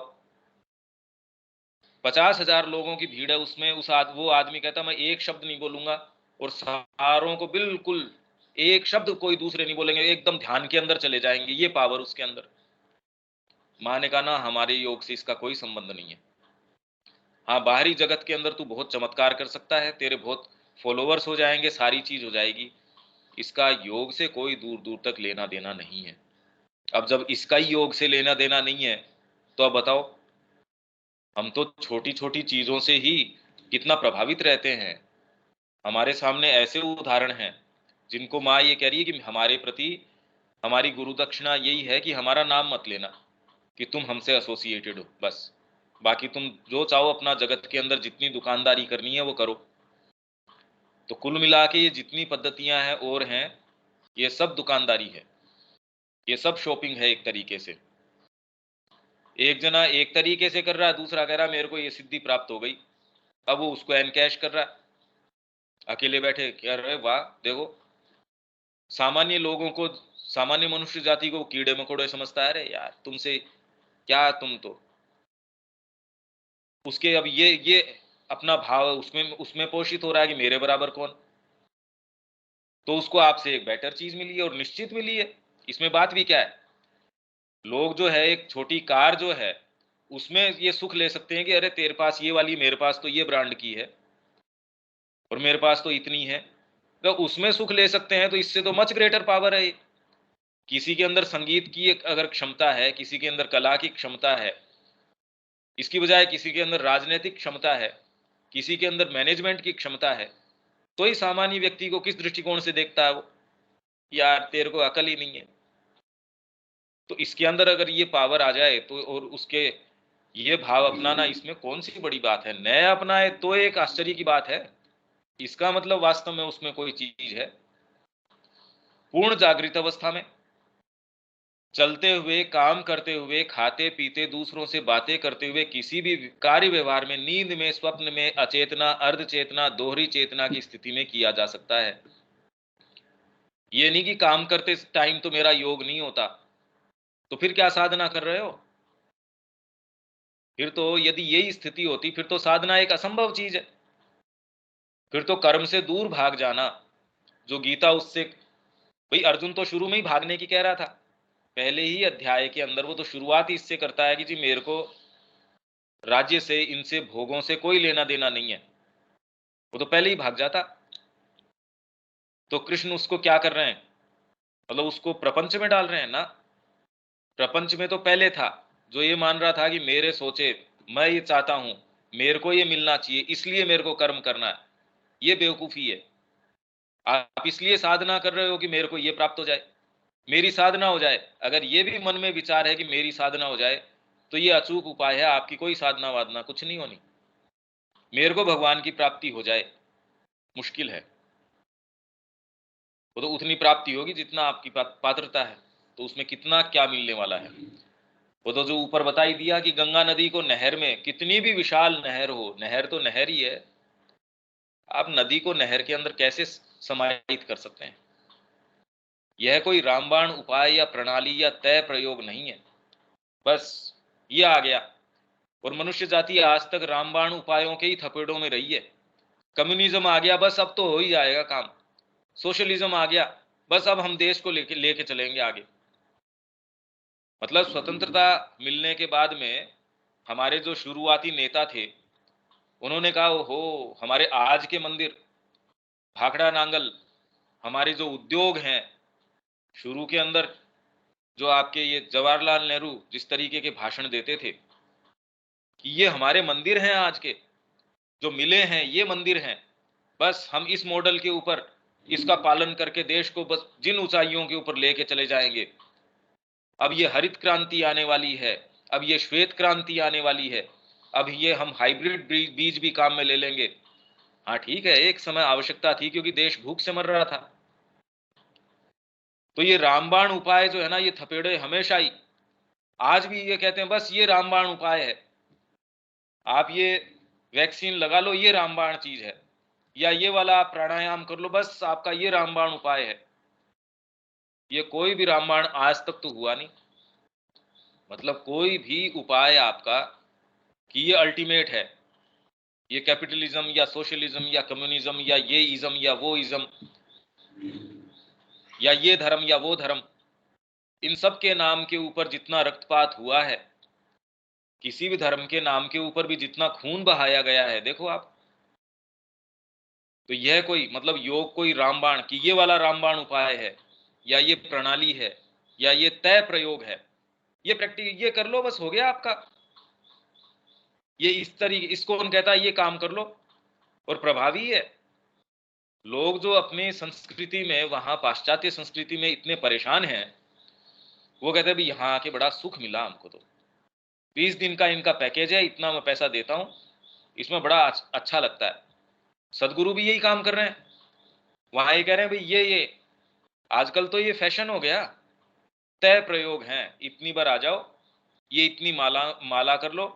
50,000 लोगों की भीड़ है उसमें, वो आदमी कहता मैं एक शब्द नहीं बोलूंगा, और सारों को बिल्कुल एक शब्द कोई दूसरे नहीं बोलेंगे, एकदम ध्यान के अंदर चले जाएंगे, ये पावर उसके अंदर। माँ ने कहा ना, हमारे योग से इसका कोई संबंध नहीं है। हाँ, बाहरी जगत के अंदर तू बहुत चमत्कार कर सकता है, तेरे बहुत फॉलोवर्स हो जाएंगे, सारी चीज हो जाएगी, इसका योग से कोई दूर दूर तक लेना देना नहीं है। अब जब इसका ही योग से लेना देना नहीं है, तो अब बताओ, हम तो छोटी छोटी चीजों से ही कितना प्रभावित रहते हैं। हमारे सामने ऐसे उदाहरण हैं जिनको माँ ये कह रही है कि हमारे प्रति हमारी गुरु दक्षिणा यही है कि हमारा नाम मत लेना, कि तुम हमसे एसोसिएटेड हो, बस। बाकी तुम जो चाहो अपना जगत के अंदर जितनी दुकानदारी करनी है वो करो। तो कुल मिला के ये जितनी पद्धतियां हैं और हैं, ये सब दुकानदारी है, ये सब शॉपिंग है एक तरीके से। एक जना एक तरीके से कर रहा है, दूसरा कह रहा है मेरे को ये सिद्धि प्राप्त हो गई, अब वो उसको एनकैश कर रहा है, अकेले बैठे कह रहे वाह देखो। सामान्य लोगों को, सामान्य मनुष्य जाति को कीड़े मकोड़े समझता है, अरे यार तुमसे क्या, तुम तो उसके अब ये अपना भाव उसमें उसमें पोषित हो रहा है कि मेरे बराबर कौन। तो उसको आपसे एक बेटर चीज मिली है और निश्चित मिली है, इसमें बात भी क्या है। लोग जो है एक छोटी कार जो है उसमें ये सुख ले सकते हैं कि अरे तेरे पास ये वाली, मेरे पास तो ये ब्रांड की है, और मेरे पास तो इतनी है, तो उसमें सुख ले सकते हैं। तो इससे तो मच ग्रेटर पावर है ये। किसी के अंदर संगीत की एक अगर क्षमता है, किसी के अंदर कला की क्षमता है, इसकी बजाय किसी के अंदर राजनीतिक क्षमता है, किसी के अंदर मैनेजमेंट की क्षमता है, तो ही सामान्य व्यक्ति को किस दृष्टिकोण से देखता है वो, यार तेरे को अकल ही नहीं है। तो इसके अंदर अगर ये पावर आ जाए तो, और उसके ये भाव अपनाना, इसमें कौन सी बड़ी बात है। नए अपनाए तो एक आश्चर्य की बात है, इसका मतलब वास्तव में उसमें कोई चीज है। पूर्ण जागृत अवस्था में चलते हुए, काम करते हुए, खाते पीते, दूसरों से बातें करते हुए, किसी भी कार्य व्यवहार में, नींद में, स्वप्न में, अचेतना, अर्ध चेतना, दोहरी चेतना की स्थिति में किया जा सकता है। ये नहीं कि काम करते टाइम तो मेरा योग नहीं होता, तो फिर क्या साधना कर रहे हो। फिर तो यदि यही स्थिति होती फिर तो साधना एक असंभव चीज है, फिर तो कर्म से दूर भाग जाना। जो गीता उससे, भाई अर्जुन तो शुरू में ही भागने की कह रहा था, पहले ही अध्याय के अंदर वो तो शुरुआत ही इससे करता है कि जी मेरे को राज्य से, इनसे भोगों से कोई लेना देना नहीं है, वो तो पहले ही भाग जाता। तो कृष्ण उसको क्या कर रहे हैं, मतलब उसको प्रपंच में डाल रहे हैं ना। प्रपंच में तो पहले था, जो ये मान रहा था कि मेरे सोचे, मैं ये चाहता हूं, मेरे को ये मिलना चाहिए, इसलिए मेरे को कर्म करना है, ये बेवकूफी है। आप इसलिए साधना कर रहे हो कि मेरे को ये प्राप्त हो जाए, मेरी साधना हो जाए। अगर ये भी मन में विचार है कि मेरी साधना हो जाए, तो ये अचूक उपाय है, आपकी कोई साधना वादना कुछ नहीं होनी। मेरे को भगवान की प्राप्ति हो जाए, मुश्किल है। वो तो उतनी प्राप्ति होगी जितना आपकी पात्रता है, तो उसमें कितना क्या मिलने वाला है। वो तो जो ऊपर बता ही दिया कि गंगा नदी को नहर में, कितनी भी विशाल नहर हो, नहर तो नहर ही है, आप नदी को नहर के अंदर कैसे समाहित कर सकते हैं। यह कोई रामबाण उपाय या प्रणाली या तय प्रयोग नहीं है, बस ये आ गया। और मनुष्य जाति आज तक रामबाण उपायों के ही थपेड़ों में रही है। कम्युनिज्म आ गया, बस अब तो हो ही जाएगा काम। सोशलिज्म आ गया, बस अब हम देश को लेके लेके चलेंगे आगे। मतलब स्वतंत्रता मिलने के बाद में हमारे जो शुरुआती नेता थे, उन्होंने कहा ओहो, हमारे आज के मंदिर, भाखड़ा नांगल, हमारे जो उद्योग हैं, शुरू के अंदर जो आपके ये जवाहरलाल नेहरू जिस तरीके के भाषण देते थे कि ये हमारे मंदिर हैं, आज के जो मिले हैं ये मंदिर हैं, बस हम इस मॉडल के ऊपर इसका पालन करके देश को बस जिन ऊंचाइयों के ऊपर लेके चले जाएंगे। अब ये हरित क्रांति आने वाली है, अब ये श्वेत क्रांति आने वाली है, अब ये हम हाइब्रिड बीज भी काम में ले लेंगे। हाँ ठीक है, एक समय आवश्यकता थी क्योंकि देश भूख से मर रहा था। तो ये रामबाण उपाय जो है ना, ये थपेड़े हमेशा ही, आज भी ये कहते हैं बस ये रामबाण उपाय है, आप ये वैक्सीन लगा लो, ये रामबाण चीज है। या ये वाला आप प्राणायाम कर लो, बस आपका ये रामबाण उपाय है। ये कोई भी रामबाण आज तक तो हुआ नहीं। मतलब कोई भी उपाय आपका कि ये अल्टीमेट है, ये कैपिटलिज्म या सोशलिज्म या कम्युनिज्म या ये इज्म या वो इज्म या ये धर्म या वो धर्म, इन सब के नाम के ऊपर जितना रक्तपात हुआ है, किसी भी धर्म के नाम के ऊपर भी जितना खून बहाया गया है, देखो आप। तो यह कोई मतलब योग कोई रामबाण कि ये वाला रामबाण उपाय है या ये प्रणाली है या ये तय प्रयोग है, ये प्रैक्टिस ये कर लो बस हो गया आपका। ये इस तरीके, इसको कौन कहता है ये काम कर लो और प्रभावी है। लोग जो अपनी संस्कृति में, वहां पाश्चात्य संस्कृति में इतने परेशान हैं, वो कहते हैं भाई यहाँ आके बड़ा सुख मिला हमको, तो 20 दिन का इनका पैकेज है, इतना मैं पैसा देता हूं, इसमें बड़ा अच्छा लगता है। सदगुरु भी यही काम कर रहे हैं। वहां ये कह रहे हैं भाई ये आजकल तो ये फैशन हो गया, तय प्रयोग हैं, इतनी बार आ जाओ, ये इतनी माला माला कर लो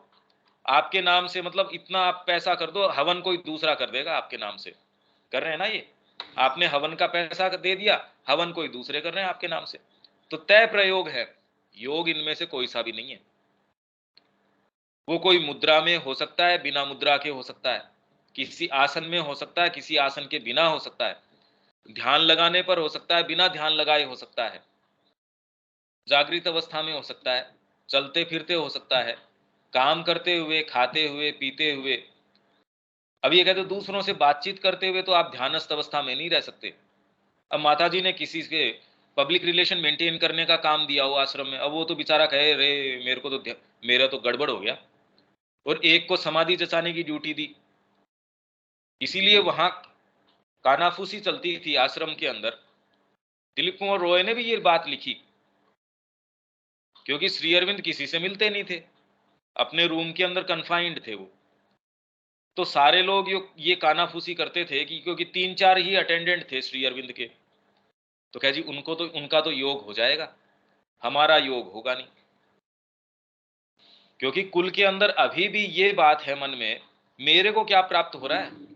आपके नाम से, मतलब इतना आप पैसा कर दो, हवन कोई दूसरा कर देगा आपके नाम से। कर रहे हैं ना ये, आपने हवन का पैसा दे दिया, हवन कोई दूसरे कर रहे हैं आपके नाम से। तो तय प्रयोग है, योग इनमें से कोई सा भी नहीं है। वो कोई मुद्रा में हो सकता है, बिना मुद्रा के हो सकता है, किसी आसन में हो सकता है, किसी आसन के बिना हो सकता है, ध्यान लगाने पर हो सकता है, बिना ध्यान लगाए हो सकता है, जागृत अवस्था में हो सकता है, चलते फिरते हो सकता है, काम करते हुए, खाते हुए, पीते हुए। अब ये कहते हो दूसरों से बातचीत करते हुए तो आप ध्यानस्थ अवस्था में नहीं रह सकते। अब माता जी ने किसी के पब्लिक रिलेशन मेंटेन करने का काम दिया हो आश्रम में, अब वो तो बेचारा कहे रे मेरे को तो मेरा तो गड़बड़ हो गया, और एक को समाधि जचाने की ड्यूटी दी। इसीलिए वहां कानाफूसी चलती थी आश्रम के अंदर। दिलीप कुमार रॉय ने भी ये बात लिखी, क्योंकि श्री अरविंद किसी से मिलते नहीं थे, अपने रूम के अंदर कन्फाइंड थे वो। तो सारे लोग ये कानाफूसी करते थे कि क्योंकि 3-4 ही अटेंडेंट थे श्री अरविंद के, तो कह जी उनको तो उनका तो योग हो जाएगा, हमारा योग होगा नहीं। क्योंकि कुल के अंदर अभी भी ये बात है मन में, मेरे को क्या प्राप्त हो रहा है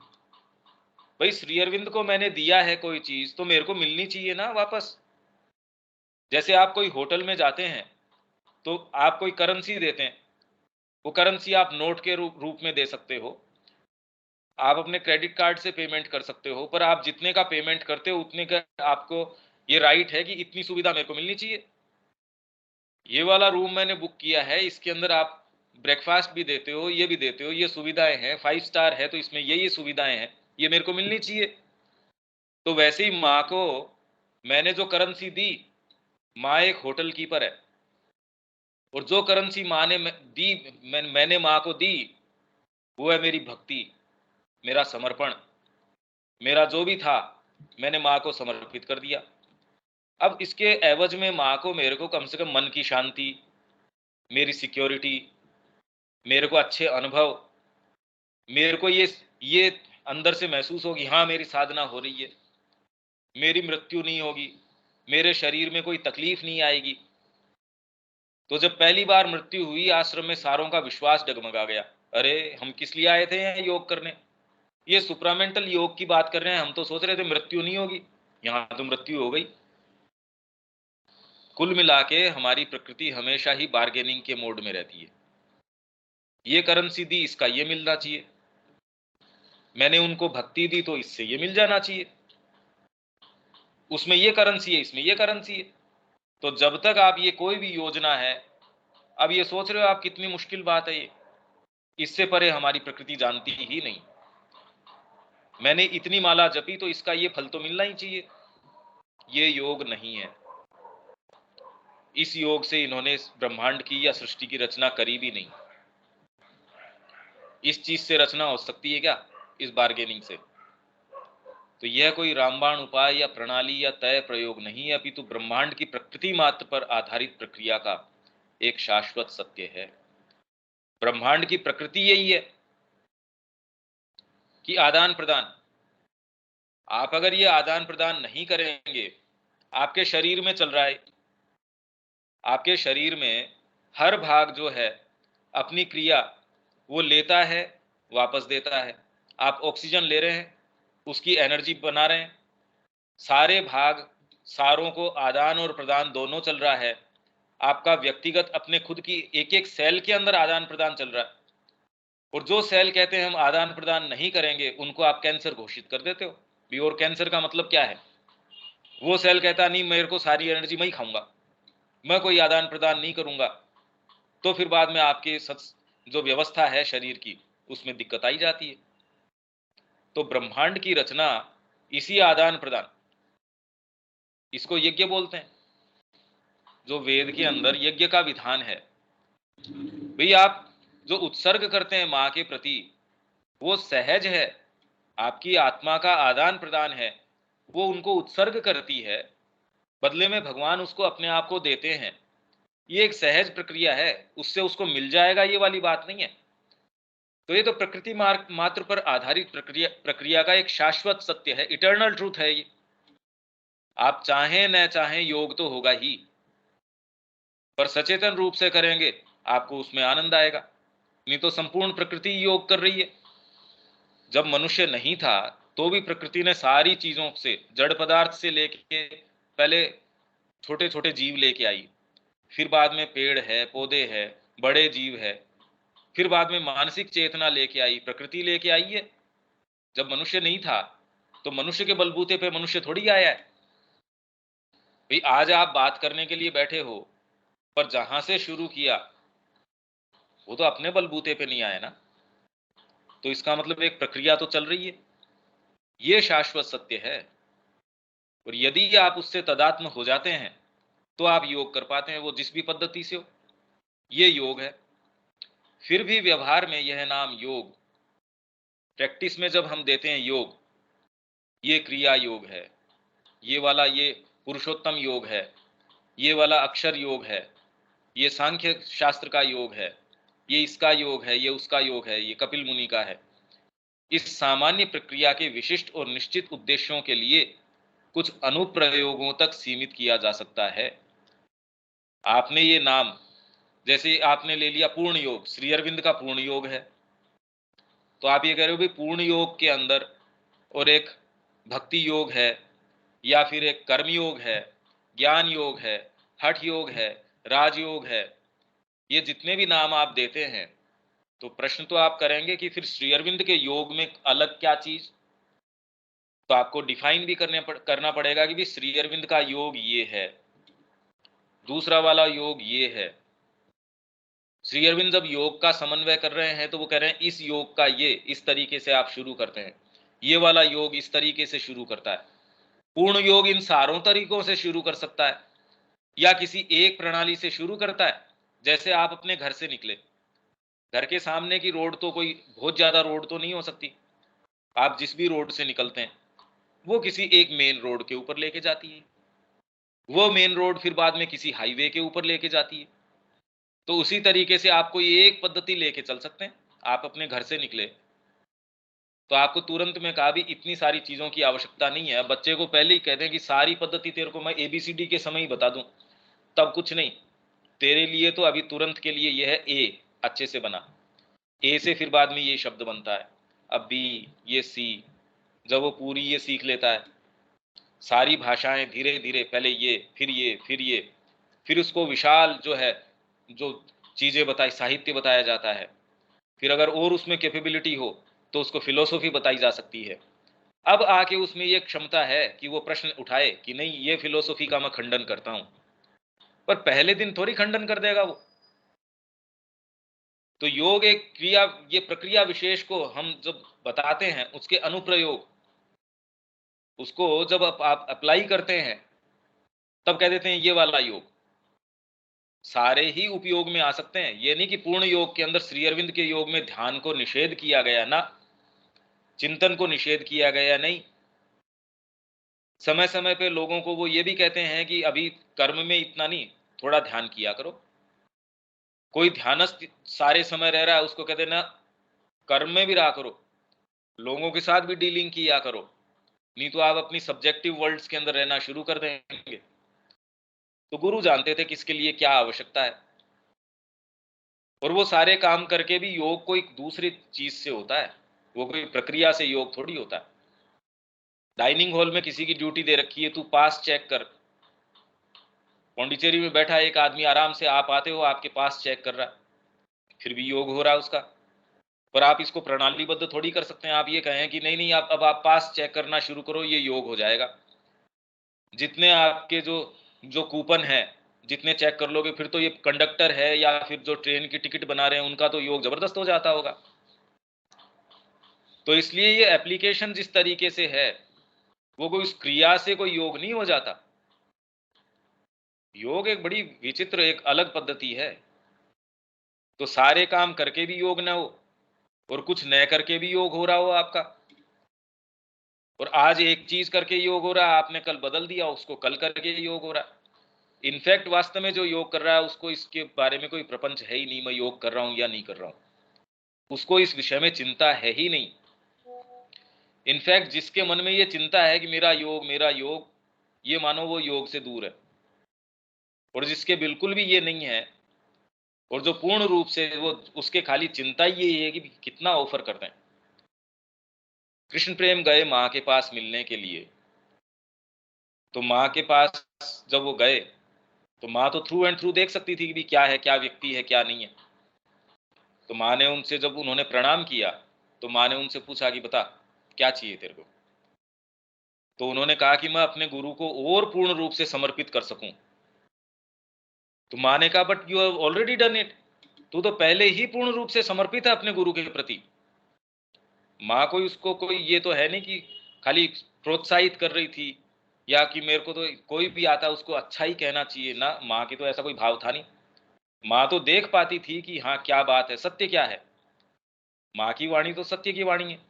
भाई, श्री अरविंद को मैंने दिया है कोई चीज तो मेरे को मिलनी चाहिए ना वापस। जैसे आप कोई होटल में जाते हैं तो आप कोई करेंसी देते हैं, वो करेंसी आप नोट के रूप में दे सकते हो, आप अपने क्रेडिट कार्ड से पेमेंट कर सकते हो, पर आप जितने का पेमेंट करते हो उतने का आपको ये राइट है कि इतनी सुविधा मेरे को मिलनी चाहिए। ये वाला रूम मैंने बुक किया है, इसके अंदर आप ब्रेकफास्ट भी देते हो, ये भी देते हो, ये सुविधाएं हैं, 5 स्टार है तो इसमें ये सुविधाएं हैं, ये मेरे को मिलनी चाहिए। तो वैसे ही माँ को मैंने जो करेंसी दी, माँ एक होटल कीपर है, और जो करेंसी माँ ने दी, मैंने माँ को दी, वो है मेरी भक्ति, मेरा समर्पण, मेरा जो भी था मैंने माँ को समर्पित कर दिया। अब इसके एवज में माँ को मेरे को कम से कम मन की शांति, मेरी सिक्योरिटी, मेरे को अच्छे अनुभव, मेरे को ये अंदर से महसूस होगी हाँ मेरी साधना हो रही है, मेरी मृत्यु नहीं होगी, मेरे शरीर में कोई तकलीफ नहीं आएगी। तो जब पहली बार मृत्यु हुई आश्रम में सारों का विश्वास डगमगा गया, अरे हम किस लिए आए थे यहाँ योग करने, ये सुप्रामेंटल योग की बात कर रहे हैं, हम तो सोच रहे थे मृत्यु नहीं होगी, यहाँ तो मृत्यु हो गई। कुल मिला के हमारी प्रकृति हमेशा ही बार्गेनिंग के मोड में रहती है। ये करेंसी दी, इसका ये मिलना चाहिए, मैंने उनको भक्ति दी तो इससे ये मिल जाना चाहिए, उसमें ये करेंसी है, इसमें ये करेंसी है। तो जब तक आप ये कोई भी योजना है, अब ये सोच रहे हो आप कितनी मुश्किल बात है ये, इससे परे हमारी प्रकृति जानती ही नहीं। मैंने इतनी माला जपी तो इसका ये फल तो मिलना ही चाहिए, ये योग नहीं है। इस योग से इन्होंने ब्रह्मांड की या सृष्टि की रचना करी भी नहीं। इस चीज से रचना हो सकती है क्या, इस बार्गेनिंग से? तो यह कोई रामबाण उपाय या प्रणाली या तय प्रयोग नहीं है, अपितु ब्रह्मांड की प्रकृति मात्र पर आधारित प्रक्रिया का एक शाश्वत सत्य है। ब्रह्मांड की प्रकृति यही है कि आदान प्रदान। आप अगर ये आदान प्रदान नहीं करेंगे, आपके शरीर में चल रहा है, आपके शरीर में हर भाग जो है अपनी क्रिया वो लेता है, वापस देता है। आप ऑक्सीजन ले रहे हैं, उसकी एनर्जी बना रहे हैं, सारे भाग सारों को आदान और प्रदान दोनों चल रहा है, आपका व्यक्तिगत अपने खुद की एक एक सेल के अंदर आदान प्रदान चल रहा है, और जो सेल कहते हैं हम आदान प्रदान नहीं करेंगे उनको आप कैंसर घोषित कर देते हो भी। और कैंसर का मतलब क्या है? वो सेल कहता नहीं मेरे को सारी एनर्जी मैं ही खाऊंगा, मैं कोई आदान प्रदान नहीं करूंगा, तो फिर बाद में आपके जो व्यवस्था है शरीर की उसमें दिक्कत आई जाती है। तो ब्रह्मांड की रचना इसी आदान प्रदान, इसको यज्ञ बोलते हैं, जो वेद के अंदर यज्ञ का विधान है। भाई आप जो उत्सर्ग करते हैं मां के प्रति वो सहज है, आपकी आत्मा का आदान प्रदान है, वो उनको उत्सर्ग करती है, बदले में भगवान उसको अपने आप को देते हैं। ये एक सहज प्रक्रिया है, उससे उसको मिल जाएगा ये वाली बात नहीं है। तो ये तो प्रकृति मार्ग मात्र पर आधारित प्रक्रिया प्रक्रिया का एक शाश्वत सत्य है, इटर्नल ट्रूथ है ये। आप चाहें न चाहें योग तो होगा ही, पर सचेतन रूप से करेंगे आपको उसमें आनंद आएगा। नहीं तो संपूर्ण प्रकृति योग कर रही है। जब मनुष्य नहीं था तो भी प्रकृति ने सारी चीजों से, जड़ पदार्थ से लेके पहले छोटे छोटे जीव लेके आई, फिर बाद में पेड़ है, पौधे है, बड़े जीव है, फिर बाद में मानसिक चेतना लेके आई, प्रकृति लेके आई है। जब मनुष्य नहीं था तो मनुष्य के बलबूते पे मनुष्य थोड़ी आया है। भाई आज आप बात करने के लिए बैठे हो, पर जहां से शुरू किया वो तो अपने बलबूते पे नहीं आया ना। तो इसका मतलब एक प्रक्रिया तो चल रही है, ये शाश्वत सत्य है। और यदि आप उससे तदात्म हो जाते हैं तो आप योग कर पाते हैं, वो जिस भी पद्धति से हो, ये योग है। फिर भी व्यवहार में यह नाम योग, प्रैक्टिस में जब हम देते हैं योग, ये क्रिया योग है, ये वाला ये पुरुषोत्तम योग है, ये वाला अक्षर योग है, ये सांख्य शास्त्र का योग है, ये इसका योग है, ये उसका योग है, ये कपिल मुनि का है। इस सामान्य प्रक्रिया के विशिष्ट और निश्चित उद्देश्यों के लिए कुछ अनुप्रयोगों तक सीमित किया जा सकता है। आपने ये नाम, जैसे आपने ले लिया पूर्ण योग, श्री अरविंद का पूर्ण योग है, तो आप ये कह रहे हो भी पूर्ण योग के अंदर और एक भक्ति योग है, या फिर एक कर्म योग है, ज्ञान योग है, हठ योग है, राजयोग है, ये जितने भी नाम आप देते हैं, तो प्रश्न तो आप करेंगे कि फिर श्री अरविंद के योग में अलग क्या चीज। तो आपको डिफाइन भी करना पड़ेगा कि भी श्री अरविंद का योग ये है, दूसरा वाला योग ये है। श्री अरविंद जब योग का समन्वय कर रहे हैं तो वो कह रहे हैं इस योग का ये इस तरीके से आप शुरू करते हैं, ये वाला योग इस तरीके से शुरू करता है। पूर्ण योग इन सारों तरीकों से शुरू कर सकता है, या किसी एक प्रणाली से शुरू करता है। जैसे आप अपने घर से निकले, घर के सामने की रोड तो कोई बहुत ज्यादा रोड तो नहीं हो सकती, आप जिस भी रोड से निकलते हैं वो किसी एक मेन रोड के ऊपर लेके जाती है, वो मेन रोड फिर बाद में किसी हाईवे के ऊपर लेके जाती है। तो उसी तरीके से आप कोई एक पद्धति लेके चल सकते हैं। आप अपने घर से निकले तो आपको तुरंत में कहा भी इतनी सारी चीजों की आवश्यकता नहीं है। बच्चे को पहले ही कह दें कि सारी पद्धति तेरे को मैं एबीसीडी के समय ही बता दूं, तब कुछ नहीं, तेरे लिए तो अभी तुरंत के लिए यह है ए, अच्छे से बना, ए से फिर बाद में ये शब्द बनता है, अब बी, ये सी। जब वो पूरी ये सीख लेता है, सारी भाषाएं धीरे धीरे, पहले ये फिर ये फिर ये, फिर उसको विशाल जो है जो चीजें बताई, साहित्य बताया जाता है। फिर अगर और उसमें कैपेबिलिटी हो तो उसको फिलोसॉफी बताई जा सकती है। अब आके उसमें ये क्षमता है कि वो प्रश्न उठाए कि नहीं ये फिलोसॉफी का मैं खंडन करता हूं, पर पहले दिन थोड़ी खंडन कर देगा वो। तो योग एक क्रिया, ये प्रक्रिया विशेष को हम जब बताते हैं उसके अनुप्रयोग, उसको जब आप अप्लाई करते हैं तब कह देते हैं ये वाला योग। सारे ही उपयोग में आ सकते हैं, ये नहीं कि पूर्ण योग के अंदर श्री अरविंद के योग में ध्यान को निषेध किया गया ना, चिंतन को निषेध किया गया नहीं। समय समय पे लोगों को वो ये भी कहते हैं कि अभी कर्म में इतना नहीं, थोड़ा ध्यान किया करो। कोई ध्यानस्थ सारे समय रह रहा है उसको कहते ना कर्म में भी रहा करो, लोगों के साथ भी डीलिंग किया करो, नहीं तो आप अपनी सब्जेक्टिव वर्ल्ड्स के अंदर रहना शुरू कर देंगे। तो गुरु जानते थे किसके लिए क्या आवश्यकता है, और वो सारे काम करके भी योग कोई दूसरी चीज से होता है, वो कोई प्रक्रिया से योग थोड़ी होता है। डाइनिंग हॉल में किसी की ड्यूटी दे रखी है, तू पास चेक कर। पौंडीचेरी में बैठा एक आदमी आराम से, आप आते हो, आपके पास चेक कर रहा है, फिर भी योग हो रहा है उसका। पर आप इसको प्रणालीबद्ध थोड़ी कर सकते हैं। आप ये कहें कि नहीं नहीं, आप अब आप पास चेक करना शुरू करो, ये योग हो जाएगा। जितने आपके जो जो कूपन है, जितने चेक कर लोगे, फिर तो ये कंडक्टर है या फिर जो ट्रेन की टिकट बना रहे हैं, उनका तो योग जबरदस्त हो जाता होगा। तो इसलिए ये एप्लीकेशन जिस तरीके से है, वो कोई उस क्रिया से कोई योग नहीं हो जाता। योग एक बड़ी विचित्र, एक अलग पद्धति है। तो सारे काम करके भी योग ना हो और कुछ न करके भी योग हो रहा हो आपका, और आज एक चीज करके योग हो रहा है, आपने कल बदल दिया, उसको कल करके योग हो रहा है। इनफैक्ट वास्तव में जो योग कर रहा है, उसको इसके बारे में कोई प्रपंच है ही नहीं, मैं योग कर रहा हूं या नहीं कर रहा हूं, उसको इस विषय में चिंता है ही नहीं। इनफैक्ट जिसके मन में ये चिंता है कि मेरा योग, ये मानो वो योग से दूर है। और जिसके बिल्कुल भी ये नहीं है, और जो पूर्ण रूप से वो, उसके खाली चिंता ही ये है कि कितना ऑफर करते हैं। कृष्ण प्रेम गए माँ के पास मिलने के लिए, तो माँ के पास जब वो गए, तो माँ तो थ्रू एंड थ्रू देख सकती थी कि भी क्या है, क्या व्यक्ति है, क्या नहीं है। तो माँ ने उनसे, जब उन्होंने प्रणाम किया, तो माँ ने उनसे पूछा कि बता क्या चाहिए तेरे को। तो उन्होंने कहा कि मैं अपने गुरु को और पूर्ण रूप से समर्पित कर सकूं। तो माँ ने कहा but you have already done it, तू तो पहले ही पूर्ण रूप से समर्पित है अपने गुरु के प्रति। माँ कोई उसको कोई ये तो है नहीं कि खाली प्रोत्साहित कर रही थी, या कि मेरे को तो कोई भी आता उसको अच्छा ही कहना चाहिए ना, माँ की तो ऐसा कोई भाव था नहीं। माँ तो देख पाती थी कि हाँ क्या बात है, सत्य क्या है। माँ की वाणी तो सत्य की वाणी है।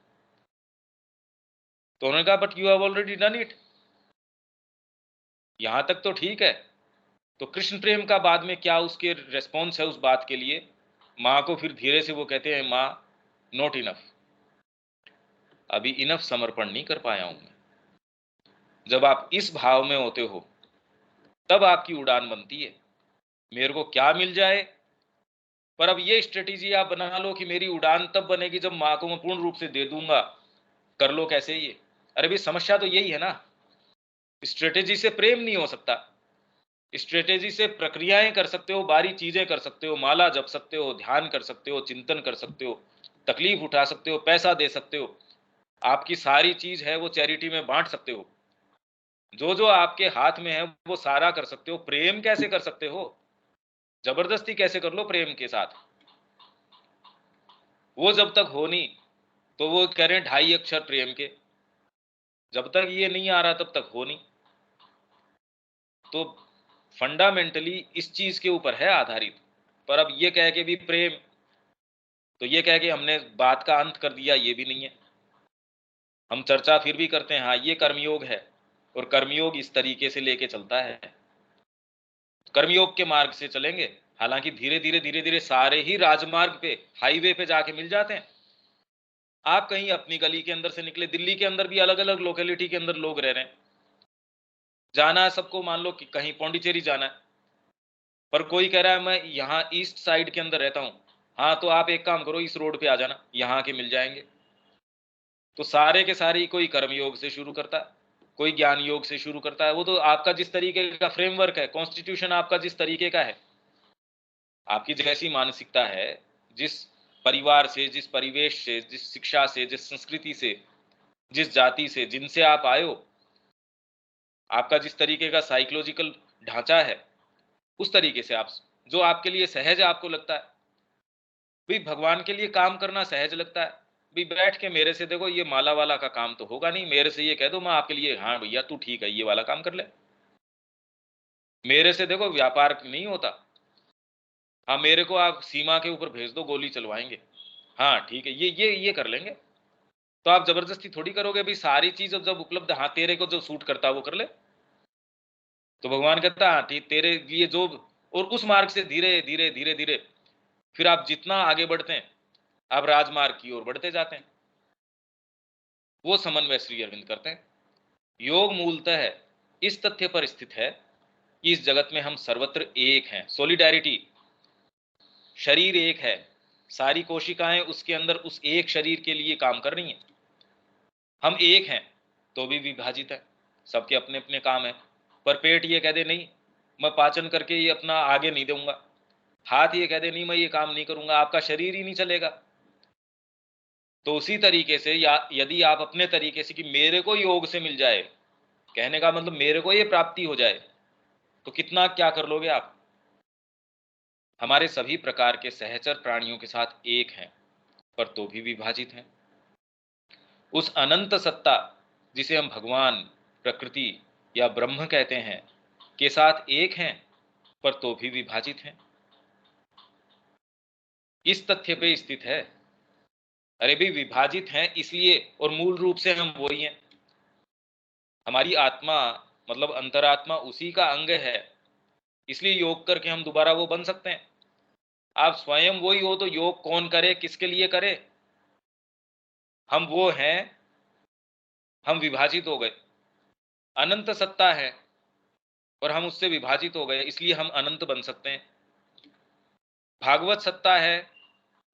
तो उन्होंने कहा but you have already done it, यहां तक तो ठीक है। तो कृष्ण प्रेम का बाद में क्या उसके रेस्पॉन्स है उस बात के लिए, माँ को फिर धीरे से वो कहते हैं, माँ नॉट इनफ, अभी इनफ समर्पण नहीं कर पाया हूं मैं। जब आप इस भाव में होते हो, तब आपकी उड़ान बनती है। मेरे को क्या मिल जाए, पर अब ये स्ट्रेटेजी आप बना लो कि मेरी उड़ान तब बनेगी जब माँ को मैं पूर्ण रूप से दे दूंगा। कर लो कैसे ये, अरे भाई समस्या तो यही है ना। स्ट्रेटेजी से प्रेम नहीं हो सकता। स्ट्रेटेजी से प्रक्रियाएं कर सकते हो, बारी चीजें कर सकते हो, माला जप सकते हो, ध्यान कर सकते हो, चिंतन कर सकते हो, तकलीफ उठा सकते हो, पैसा दे सकते हो, आपकी सारी चीज है वो चैरिटी में बांट सकते हो, जो जो आपके हाथ में है वो सारा कर सकते हो। प्रेम कैसे कर सकते हो, जबरदस्ती कैसे कर लो प्रेम के साथ, वो जब तक हो नहीं। तो वो कह रहे हैं 2.5 अक्षर प्रेम के, जब तक ये नहीं आ रहा तब तक हो नहीं। तो फंडामेंटली इस चीज के ऊपर है आधारित। पर अब ये कह के भी प्रेम, तो ये कह के हमने बात का अंत कर दिया, ये भी नहीं है। हम चर्चा फिर भी करते हैं, हाँ ये कर्मयोग है, और कर्मयोग इस तरीके से लेके चलता है। कर्मयोग के मार्ग से चलेंगे, हालांकि धीरे धीरे सारे ही राजमार्ग पे, हाईवे पे जाके मिल जाते हैं। आप कहीं अपनी गली के अंदर से निकले, दिल्ली के अंदर भी अलग अलग लोकेलिटी के अंदर लोग रह रहे हैं, जाना है सबको, मान लो कि कहीं पौंडीचेरी जाना है, पर कोई कह रहा है मैं यहाँ ईस्ट साइड के अंदर रहता हूँ, हाँ तो आप एक काम करो, इस रोड पे आ जाना, यहाँ के मिल जाएंगे। तो सारे के सारे ही, कोई कर्मयोग से शुरू करता है, कोई ज्ञान योग से शुरू करता है। वो तो आपका जिस तरीके का फ्रेमवर्क है, कॉन्स्टिट्यूशन आपका जिस तरीके का है, आपकी जैसी मानसिकता है, जिस परिवार से, जिस परिवेश से, जिस शिक्षा से, जिस संस्कृति से, जिस जाति से, जिनसे आप आए हो, आपका जिस तरीके का साइकोलॉजिकल ढांचा है, उस तरीके से आप, जो आपके लिए सहज आपको लगता है। भाई भगवान के लिए काम करना सहज लगता है, भाई बैठ के मेरे से देखो ये माला वाला का काम तो होगा नहीं, मेरे से ये कह दो मैं आपके लिए, हाँ भैया तू ठीक है ये वाला काम कर ले। मेरे से देखो व्यापार नहीं होता, हाँ मेरे को आप सीमा के ऊपर भेज दो, गोली चलवाएंगे, हाँ ठीक है ये कर लेंगे। तो आप जबरदस्ती थोड़ी करोगे, भाई सारी चीज जब उपलब्ध, हाँ तेरे को जो सूट करता है वो कर ले। तो भगवान कहता है हाँ ठीक, तेरे लिए जो, और उस मार्ग से धीरे धीरे धीरे धीरे फिर आप जितना आगे बढ़ते हैं, आप राजमार्ग की ओर बढ़ते जाते हैं। वो समन्वय श्री अरविंद करते हैं। योग मूलतः है इस तथ्य पर स्थित है कि इस जगत में हम सर्वत्र एक हैं, सॉलिडैरिटी। शरीर एक है, सारी कोशिकाएं उसके अंदर उस एक शरीर के लिए काम कर रही हैं, हम एक हैं। तो भी विभाजित है, सबके अपने अपने काम है। पर पेट ये कह दे नहीं, मैं पाचन करके ये अपना आगे नहीं दूंगा, हाथ ये कह दे नहीं मैं ये काम नहीं करूंगा, आपका शरीर ही नहीं चलेगा। तो उसी तरीके से या यदि आप अपने तरीके से कि मेरे को योग से मिल जाए, कहने का मतलब मेरे को ये प्राप्ति हो जाए, तो कितना क्या कर लोगे आप। हमारे सभी प्रकार के सहचर प्राणियों के साथ एक हैं, पर तो भी विभाजित हैं। उस अनंत सत्ता जिसे हम भगवान, प्रकृति या ब्रह्म कहते हैं, के साथ एक हैं, पर तो भी विभाजित हैं। इस तथ्य पे स्थित है। अरे भी विभाजित हैं इसलिए, और मूल रूप से हम वही हैं। हमारी आत्मा मतलब अंतरात्मा उसी का अंग है, इसलिए योग करके हम दोबारा वो बन सकते हैं। आप स्वयं वही हो तो योग कौन करे, किसके लिए करे। हम वो हैं, हम विभाजित हो गए। अनंत सत्ता है और हम उससे विभाजित हो गए, इसलिए हम अनंत बन सकते हैं। भागवत सत्ता है,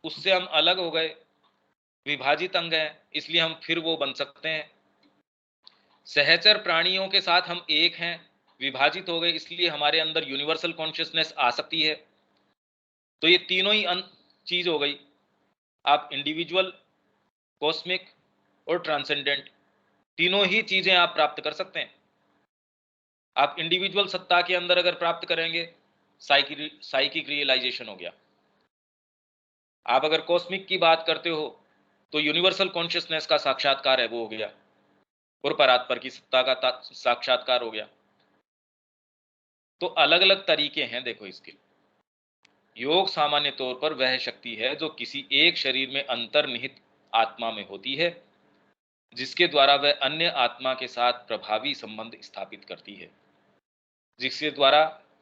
उससे हम अलग हो गए, विभाजित अंग है, इसलिए हम फिर वो बन सकते हैं। सहचर प्राणियों के साथ हम एक हैं, विभाजित हो गए, इसलिए हमारे अंदर यूनिवर्सल कॉन्शियसनेस आ सकती है। तो ये तीनों ही चीज हो गई। आप इंडिविजुअल, कॉस्मिक और ट्रांसेंडेंट, तीनों ही चीजें आप प्राप्त कर सकते हैं। आप इंडिविजुअल सत्ता के अंदर अगर प्राप्त करेंगे, साइकिक रियलाइजेशन हो गया। आप अगर कॉस्मिक की बात करते हो तो यूनिवर्सल कॉन्शियसनेस का साक्षात्कार है, वो हो गया, और परात्पर की सत्ता का साक्षात्कार हो गया। तो अलग अलग तरीके हैं देखो इसके। योग सामान्य तौर पर वह शक्ति है जो किसी एक शरीर में अंतर्निहित आत्मा में होती है, जिसके द्वारा वह अन्य आत्मा के साथ प्रभावी संबंध स्थापित करती है, जिसके द्वारा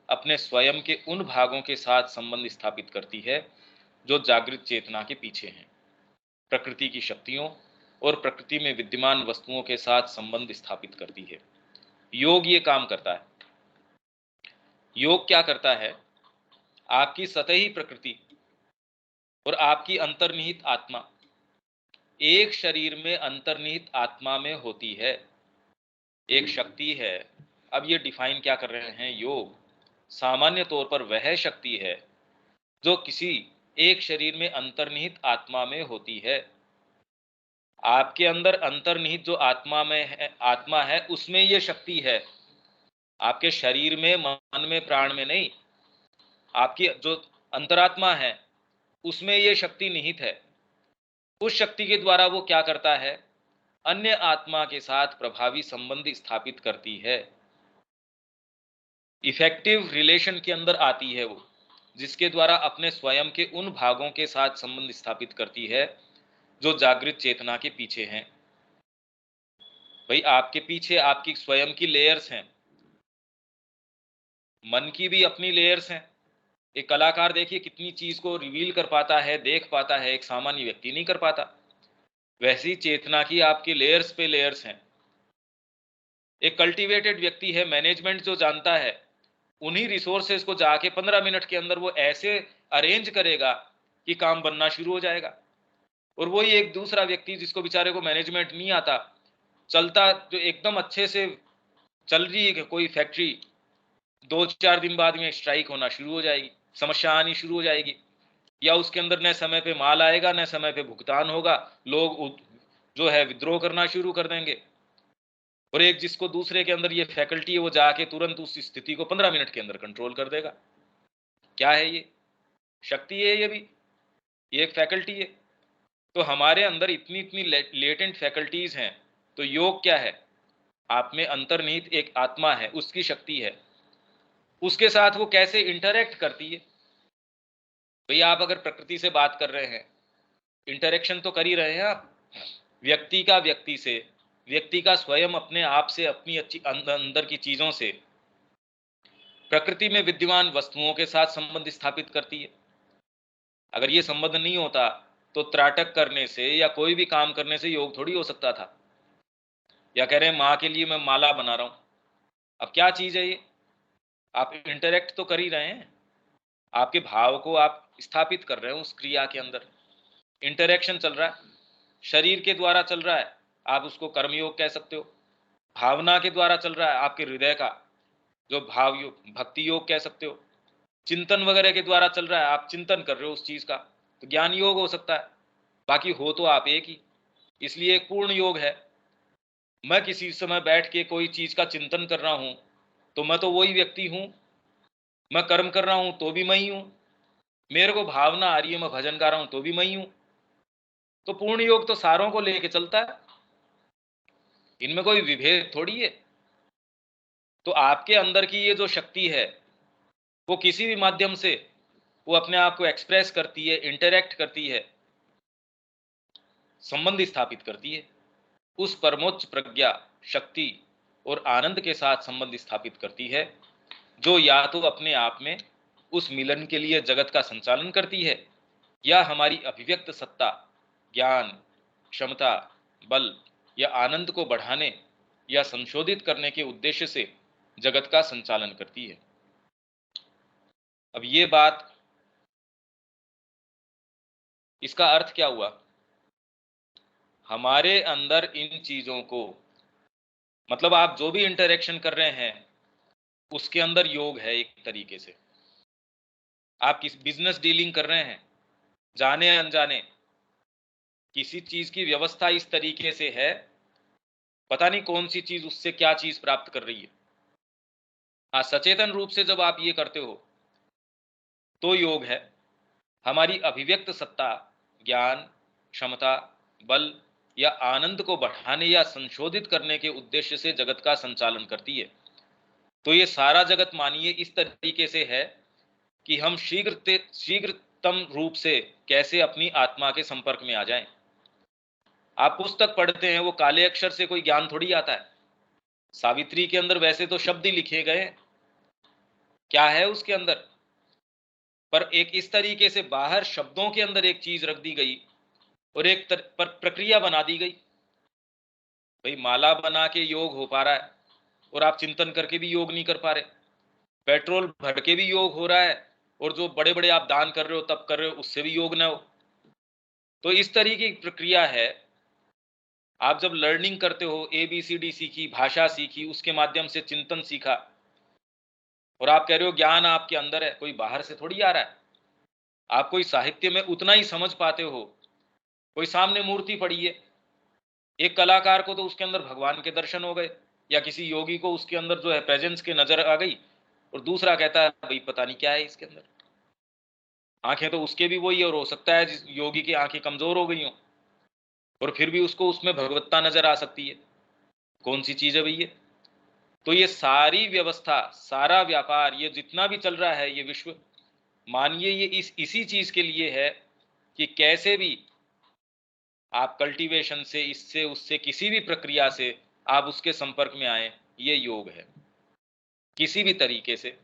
अपने स्वयं के उन भागों के साथ संबंध स्थापित करती है जो जागृत चेतना के पीछे हैं, प्रकृति की शक्तियों और प्रकृति में विद्यमान वस्तुओं के साथ संबंध स्थापित करती है। योग ये काम करता है। योग क्या करता है, आपकी सतही प्रकृति और आपकी अंतर्निहित आत्मा एक शरीर में अंतर्निहित आत्मा में होती है, एक शक्ति है। अब ये डिफाइन क्या कर रहे हैं, योग सामान्य तौर पर वह शक्ति है जो किसी एक शरीर में अंतर्निहित आत्मा में होती है। आपके अंदर अंतर्निहित जो आत्मा है उसमें ये शक्ति है, आपके शरीर में, मन में, प्राण में नहीं। आपकी जो अंतरात्मा है उसमें ये शक्ति निहित है। उस शक्ति के द्वारा वो क्या करता है, अन्य आत्मा के साथ प्रभावी संबंध स्थापित करती है। इफेक्टिव रिलेशन के अंदर आती है वो, जिसके द्वारा अपने स्वयं के उन भागों के साथ संबंध स्थापित करती है जो जागृत चेतना के पीछे हैं। भाई आपके पीछे आपकी स्वयं की लेयर्स हैं, मन की भी अपनी लेयर्स हैं। एक कलाकार देखिए कितनी चीज को रिवील कर पाता है, देख पाता है, एक सामान्य व्यक्ति नहीं कर पाता। वैसी चेतना की आपकी लेयर्स पे लेयर्स हैं। एक कल्टीवेटेड व्यक्ति है, मैनेजमेंट जो जानता है, उन्हीं रिसोर्सेज को जाके 15 मिनट के अंदर वो ऐसे अरेंज करेगा कि काम बनना शुरू हो जाएगा। और वही एक दूसरा व्यक्ति जिसको बेचारे को मैनेजमेंट नहीं आता, चलता जो एकदम अच्छे से चल रही है कोई फैक्ट्री, 2-4 दिन बाद में स्ट्राइक होना शुरू हो जाएगी, समस्या आनी शुरू हो जाएगी, या उसके अंदर न समय पे माल आएगा, न समय पे भुगतान होगा, लोग जो है विद्रोह करना शुरू कर देंगे। और एक जिसको दूसरे के अंदर ये फैकल्टी है, वो जाके तुरंत उस स्थिति को 15 मिनट के अंदर कंट्रोल कर देगा। क्या है ये? शक्ति है ये भी, ये एक फैकल्टी है। तो हमारे अंदर इतनी इतनी लेटेंट फैकल्टीज हैं। तो योग क्या है, आप में अंतर्निहित एक आत्मा है, उसकी शक्ति है, उसके साथ वो कैसे इंटरैक्ट करती है। भैया आप अगर प्रकृति से बात कर रहे हैं, इंटरेक्शन तो कर ही रहे हैं आप, व्यक्ति का व्यक्ति से, व्यक्ति का स्वयं अपने आप से, अपनी अच्छी अंदर की चीजों से प्रकृति में विद्यमान वस्तुओं के साथ संबंध स्थापित करती है। अगर ये संबंध नहीं होता तो त्राटक करने से या कोई भी काम करने से योग थोड़ी हो सकता था। या कह रहे हैं माँ के लिए मैं माला बना रहा हूं, अब क्या चीज है ये? आप इंटरेक्ट तो कर ही रहे हैं, आपके भाव को आप स्थापित कर रहे हो उस क्रिया के अंदर, इंटरेक्शन चल रहा है, शरीर के द्वारा चल रहा है। आप उसको कर्मयोग कह सकते हो, भावना के द्वारा चल रहा है आपके हृदय का, जो भाव योग, भक्ति योग कह सकते हो। चिंतन वगैरह के द्वारा चल रहा है, आप चिंतन कर रहे हो उस चीज का, तो ज्ञान योग हो सकता है। बाकी हो तो आप एक ही, इसलिए एक पूर्ण योग है। मैं किसी समय बैठ के कोई चीज का चिंतन कर रहा हूं, तो मैं तो वही व्यक्ति हूं। मैं कर्म कर रहा हूं तो भी मैं ही हूं। मेरे को भावना आ रही है, मैं भजन गा रहा हूं तो भी मैं ही हूं। तो पूर्ण योग तो सारों को लेके चलता है, इनमें कोई विभेद थोड़ी है। तो आपके अंदर की ये जो शक्ति है, वो किसी भी माध्यम से वो अपने आप को एक्सप्रेस करती है, इंटरैक्ट करती है, संबंध स्थापित करती है उस परमोच्च प्रज्ञा, शक्ति और आनंद के साथ संबंध स्थापित करती है, जो या तो अपने आप में उस मिलन के लिए जगत का संचालन करती है, या हमारी अभिव्यक्त सत्ता, ज्ञान, क्षमता, बल या आनंद को बढ़ाने या संशोधित करने के उद्देश्य से जगत का संचालन करती है। अब ये बात, इसका अर्थ क्या हुआ? हमारे अंदर इन चीजों को, मतलब आप जो भी इंटरेक्शन कर रहे हैं उसके अंदर योग है एक तरीके से। आप किस बिजनेस डीलिंग कर रहे हैं, जाने अनजाने किसी चीज की व्यवस्था इस तरीके से है, पता नहीं कौन सी चीज उससे क्या चीज प्राप्त कर रही है। हाँ, सचेतन रूप से जब आप ये करते हो तो योग है। हमारी अभिव्यक्त सत्ता, ज्ञान, क्षमता, बल या आनंद को बढ़ाने या संशोधित करने के उद्देश्य से जगत का संचालन करती है। तो ये सारा जगत मानिए इस तरीके से है कि हम शीघ्रतम रूप से कैसे अपनी आत्मा के संपर्क में आ जाएं। आप पुस्तक पढ़ते हैं, वो काले अक्षर से कोई ज्ञान थोड़ी आता है। सावित्री के अंदर वैसे तो शब्द ही लिखे गए, क्या है उसके अंदर, पर एक इस तरीके से बाहर शब्दों के अंदर एक चीज रख दी गई और एक पर प्रक्रिया बना दी गई। भाई माला बना के योग हो पा रहा है और आप चिंतन करके भी योग नहीं कर पा रहे। पेट्रोल भर के भी योग हो रहा है और जो बड़े बड़े आप दान कर रहे हो तब कर रहे हो उससे भी योग ना हो। तो इस तरीके की प्रक्रिया है। आप जब लर्निंग करते हो, ABCD सीखी, भाषा सीखी, उसके माध्यम से चिंतन सीखा, और आप कह रहे हो ज्ञान आपके अंदर है, कोई बाहर से थोड़ी आ रहा है। आप कोई साहित्य में उतना ही समझ पाते हो, कोई सामने मूर्ति पड़ी है, एक कलाकार को तो उसके अंदर भगवान के दर्शन हो गए, या किसी योगी को उसके अंदर जो है प्रेजेंस के नजर आ गई, और दूसरा कहता है भाई पता नहीं क्या है इसके अंदर। आंखें तो उसके भी वही, और हो सकता है जिस योगी की आंखें कमजोर हो गई हो और फिर भी उसको उसमें भगवत्ता नजर आ सकती है। कौन सी चीज है भैया? तो ये सारी व्यवस्था, सारा व्यापार, ये जितना भी चल रहा है ये विश्व, मानिए ये इसी चीज के लिए है कि कैसे भी आप कल्टीवेशन से, इससे उससे, किसी भी प्रक्रिया से आप उसके संपर्क में आए, ये योग है किसी भी तरीके से।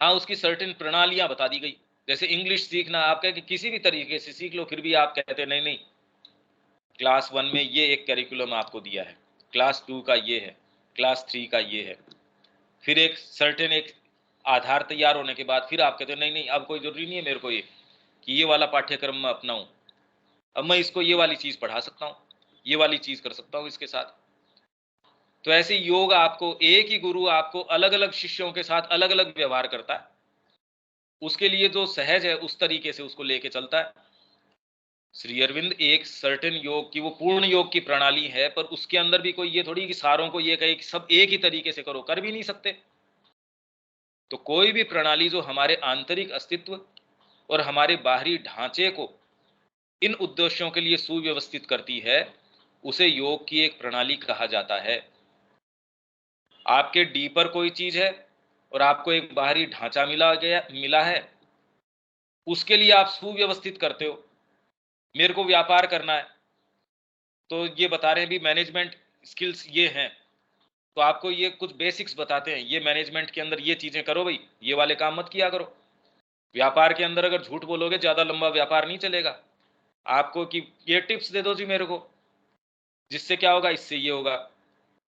हाँ, उसकी सर्टेन प्रणालियां बता दी गई। जैसे इंग्लिश सीखना, आप कहें कि किसी भी तरीके से सीख लो, फिर भी आप कहते नहीं नहीं, क्लास 1 में ये एक करिकुलम आपको दिया है, क्लास 2 का ये है, क्लास 3 का ये है, फिर एक सर्टेन एक आधार तैयार होने के बाद फिर आप कहते नहीं नहीं, अब कोई जरूरी नहीं है मेरे को ये कि ये वाला पाठ्यक्रम मैं अपनाऊं, अब मैं इसको ये वाली चीज पढ़ा सकता हूँ, ये वाली चीज कर सकता हूँ इसके साथ। तो ऐसे योग आपको, एक ही गुरु आपको अलग अलग शिष्यों के साथ अलग अलग व्यवहार करता है, उसके लिए जो सहज है उस तरीके से उसको लेके चलता है। श्री अरविंद एक सर्टेन योग की, वो पूर्ण योग की प्रणाली है, पर उसके अंदर भी कोई ये थोड़ी कि सारों को ये कहे कि सब एक ही तरीके से करो, कर भी नहीं सकते। तो कोई भी प्रणाली जो हमारे आंतरिक अस्तित्व और हमारे बाहरी ढांचे को इन उद्देश्यों के लिए सुव्यवस्थित करती है, उसे योग की एक प्रणाली कहा जाता है। आपके डी पर कोई चीज है और आपको एक बाहरी ढांचा मिला है, उसके लिए आप सुव्यवस्थित करते हो। मेरे को व्यापार करना है, तो ये बता रहे हैं भी मैनेजमेंट स्किल्स ये हैं, तो आपको ये कुछ बेसिक्स बताते हैं, ये मैनेजमेंट के अंदर ये चीजें करो भाई, ये वाले काम मत किया करो। व्यापार के अंदर अगर झूठ बोलोगे ज्यादा लंबा व्यापार नहीं चलेगा। आपको कि ये टिप्स दे दो जी मेरे को, जिससे क्या होगा, इससे ये होगा।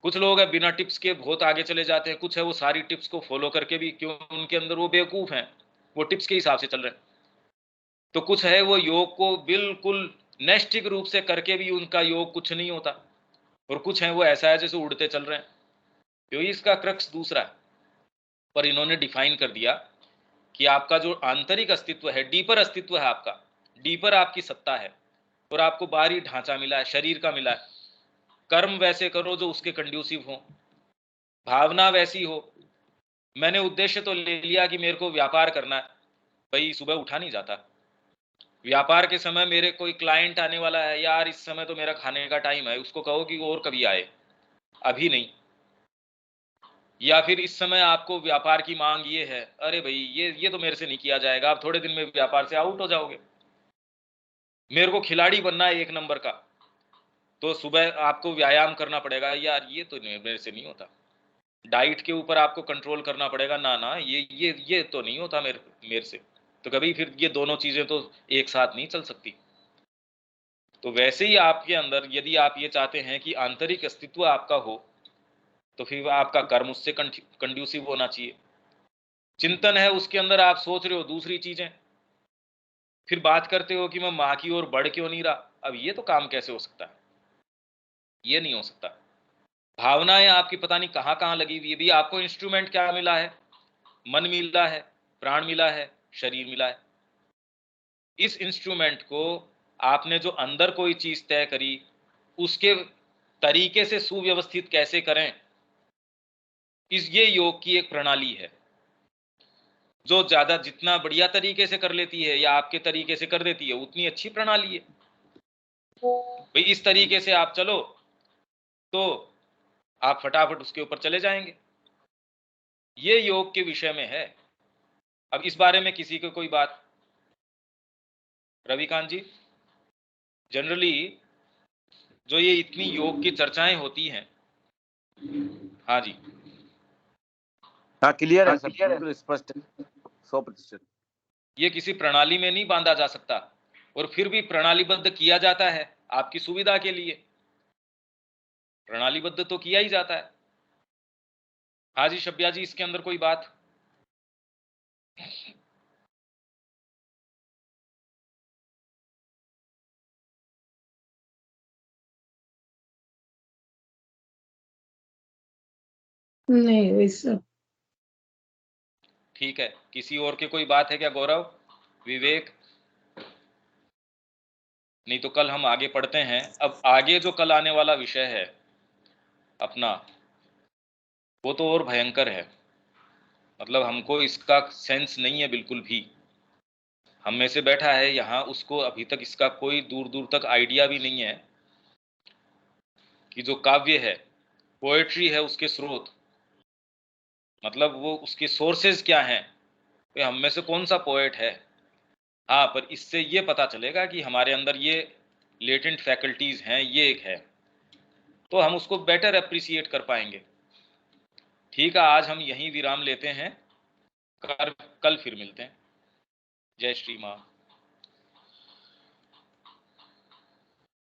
कुछ लोग हैं बिना टिप्स के बहुत आगे चले जाते हैं, कुछ है वो सारी टिप्स को फॉलो करके भी, क्यों, उनके अंदर वो बेवकूफ हैं, वो टिप्स के हिसाब से चल रहे हैं। तो कुछ है वो योग को बिल्कुल नैष्ठिक रूप से करके भी उनका योग कुछ नहीं होता। और कुछ हैं वो ऐसा है जैसे उड़ते चल रहे हैं, क्योंकि इसका क्रक्स दूसरा है। पर इन्होंने डिफाइन कर दिया कि आपका जो आंतरिक अस्तित्व है, डीपर अस्तित्व है आपका, डीपर आपकी सत्ता है, और आपको बाहरी ढांचा मिला है, शरीर का मिला है। कर्म वैसे करो जो उसके कंड्यूसिव हो, भावना वैसी हो। मैंने उद्देश्य तो ले लिया कि मेरे को व्यापार करना है, भाई सुबह उठा नहीं जाता। व्यापार के समय मेरे कोई क्लाइंट आने वाला है, यार इस समय तो मेरा खाने का टाइम है, उसको कहो कि और कभी आए, अभी नहीं। या फिर इस समय आपको व्यापार की मांग ये है, अरे भाई ये तो मेरे से नहीं किया जाएगा, आप थोड़े दिन में व्यापार से आउट हो जाओगे। मेरे को खिलाड़ी बनना है 1 नंबर का, तो सुबह आपको व्यायाम करना पड़ेगा, यार ये तो मेरे से नहीं होता। डाइट के ऊपर आपको कंट्रोल करना पड़ेगा, ना ना ये तो नहीं होता मेरे से। तो कभी फिर ये दोनों चीजें तो एक साथ नहीं चल सकती। तो वैसे ही आपके अंदर यदि आप ये चाहते हैं कि आंतरिक अस्तित्व आपका हो, तो फिर आपका कर्म उससे कंड्यूसिव होना चाहिए। चिंतन है, उसके अंदर आप सोच रहे हो दूसरी चीजें, फिर बात करते हो कि मैं माँ की ओर बढ़ क्यों नहीं रहा। अब ये तो काम कैसे हो सकता है, ये नहीं हो सकता। भावनाएं आपकी पता नहीं कहाँ कहाँ लगी हुई है। भी आपको इंस्ट्रूमेंट क्या मिला है, मन मिला है, प्राण मिला है, शरीर मिला है। इस इंस्ट्रूमेंट को आपने जो अंदर कोई चीज तय करी, उसके तरीके से सुव्यवस्थित कैसे करें, ये योग की एक प्रणाली है। जो ज्यादा जितना बढ़िया तरीके से कर लेती है या आपके तरीके से कर देती है, उतनी अच्छी प्रणाली है। भाई इस तरीके से आप चलो तो आप फटाफट उसके ऊपर चले जाएंगे। ये योग के विषय में है। अब इस बारे में किसी को कोई बात, रविकांत जी, जनरली जो ये इतनी योग की चर्चाएं होती हैं, हाँ जी, हाँ क्लियर है, सब बिल्कुल स्पष्ट है, 100%। ये किसी प्रणाली में नहीं बांधा जा सकता, और फिर भी प्रणालीबद्ध किया जाता है आपकी सुविधा के लिए। प्रणालीबद्ध तो किया ही जाता है। हाँ जी शब्या जी, इसके अंदर कोई बात? नहीं वैसा। ठीक है, किसी और के कोई बात है क्या? गौरव, विवेक? नहीं तो कल हम आगे पढ़ते हैं। अब आगे जो कल आने वाला विषय है अपना, वो तो और भयंकर है। मतलब हमको इसका सेंस नहीं है बिल्कुल भी। हम में से बैठा है यहाँ, उसको अभी तक इसका कोई दूर दूर तक आइडिया भी नहीं है कि जो काव्य है, पोएट्री है, उसके स्रोत, मतलब वो उसके सोर्सेज क्या हैं, तो हम में से कौन सा पोएट है। हाँ, पर इससे ये पता चलेगा कि हमारे अंदर ये लेटेंट फैकल्टीज हैं, ये एक है, तो हम उसको बेटर अप्रिसिएट कर पाएंगे। ठीक है, आज हम यहीं विराम लेते हैं, कल फिर मिलते हैं। जय श्री माँ।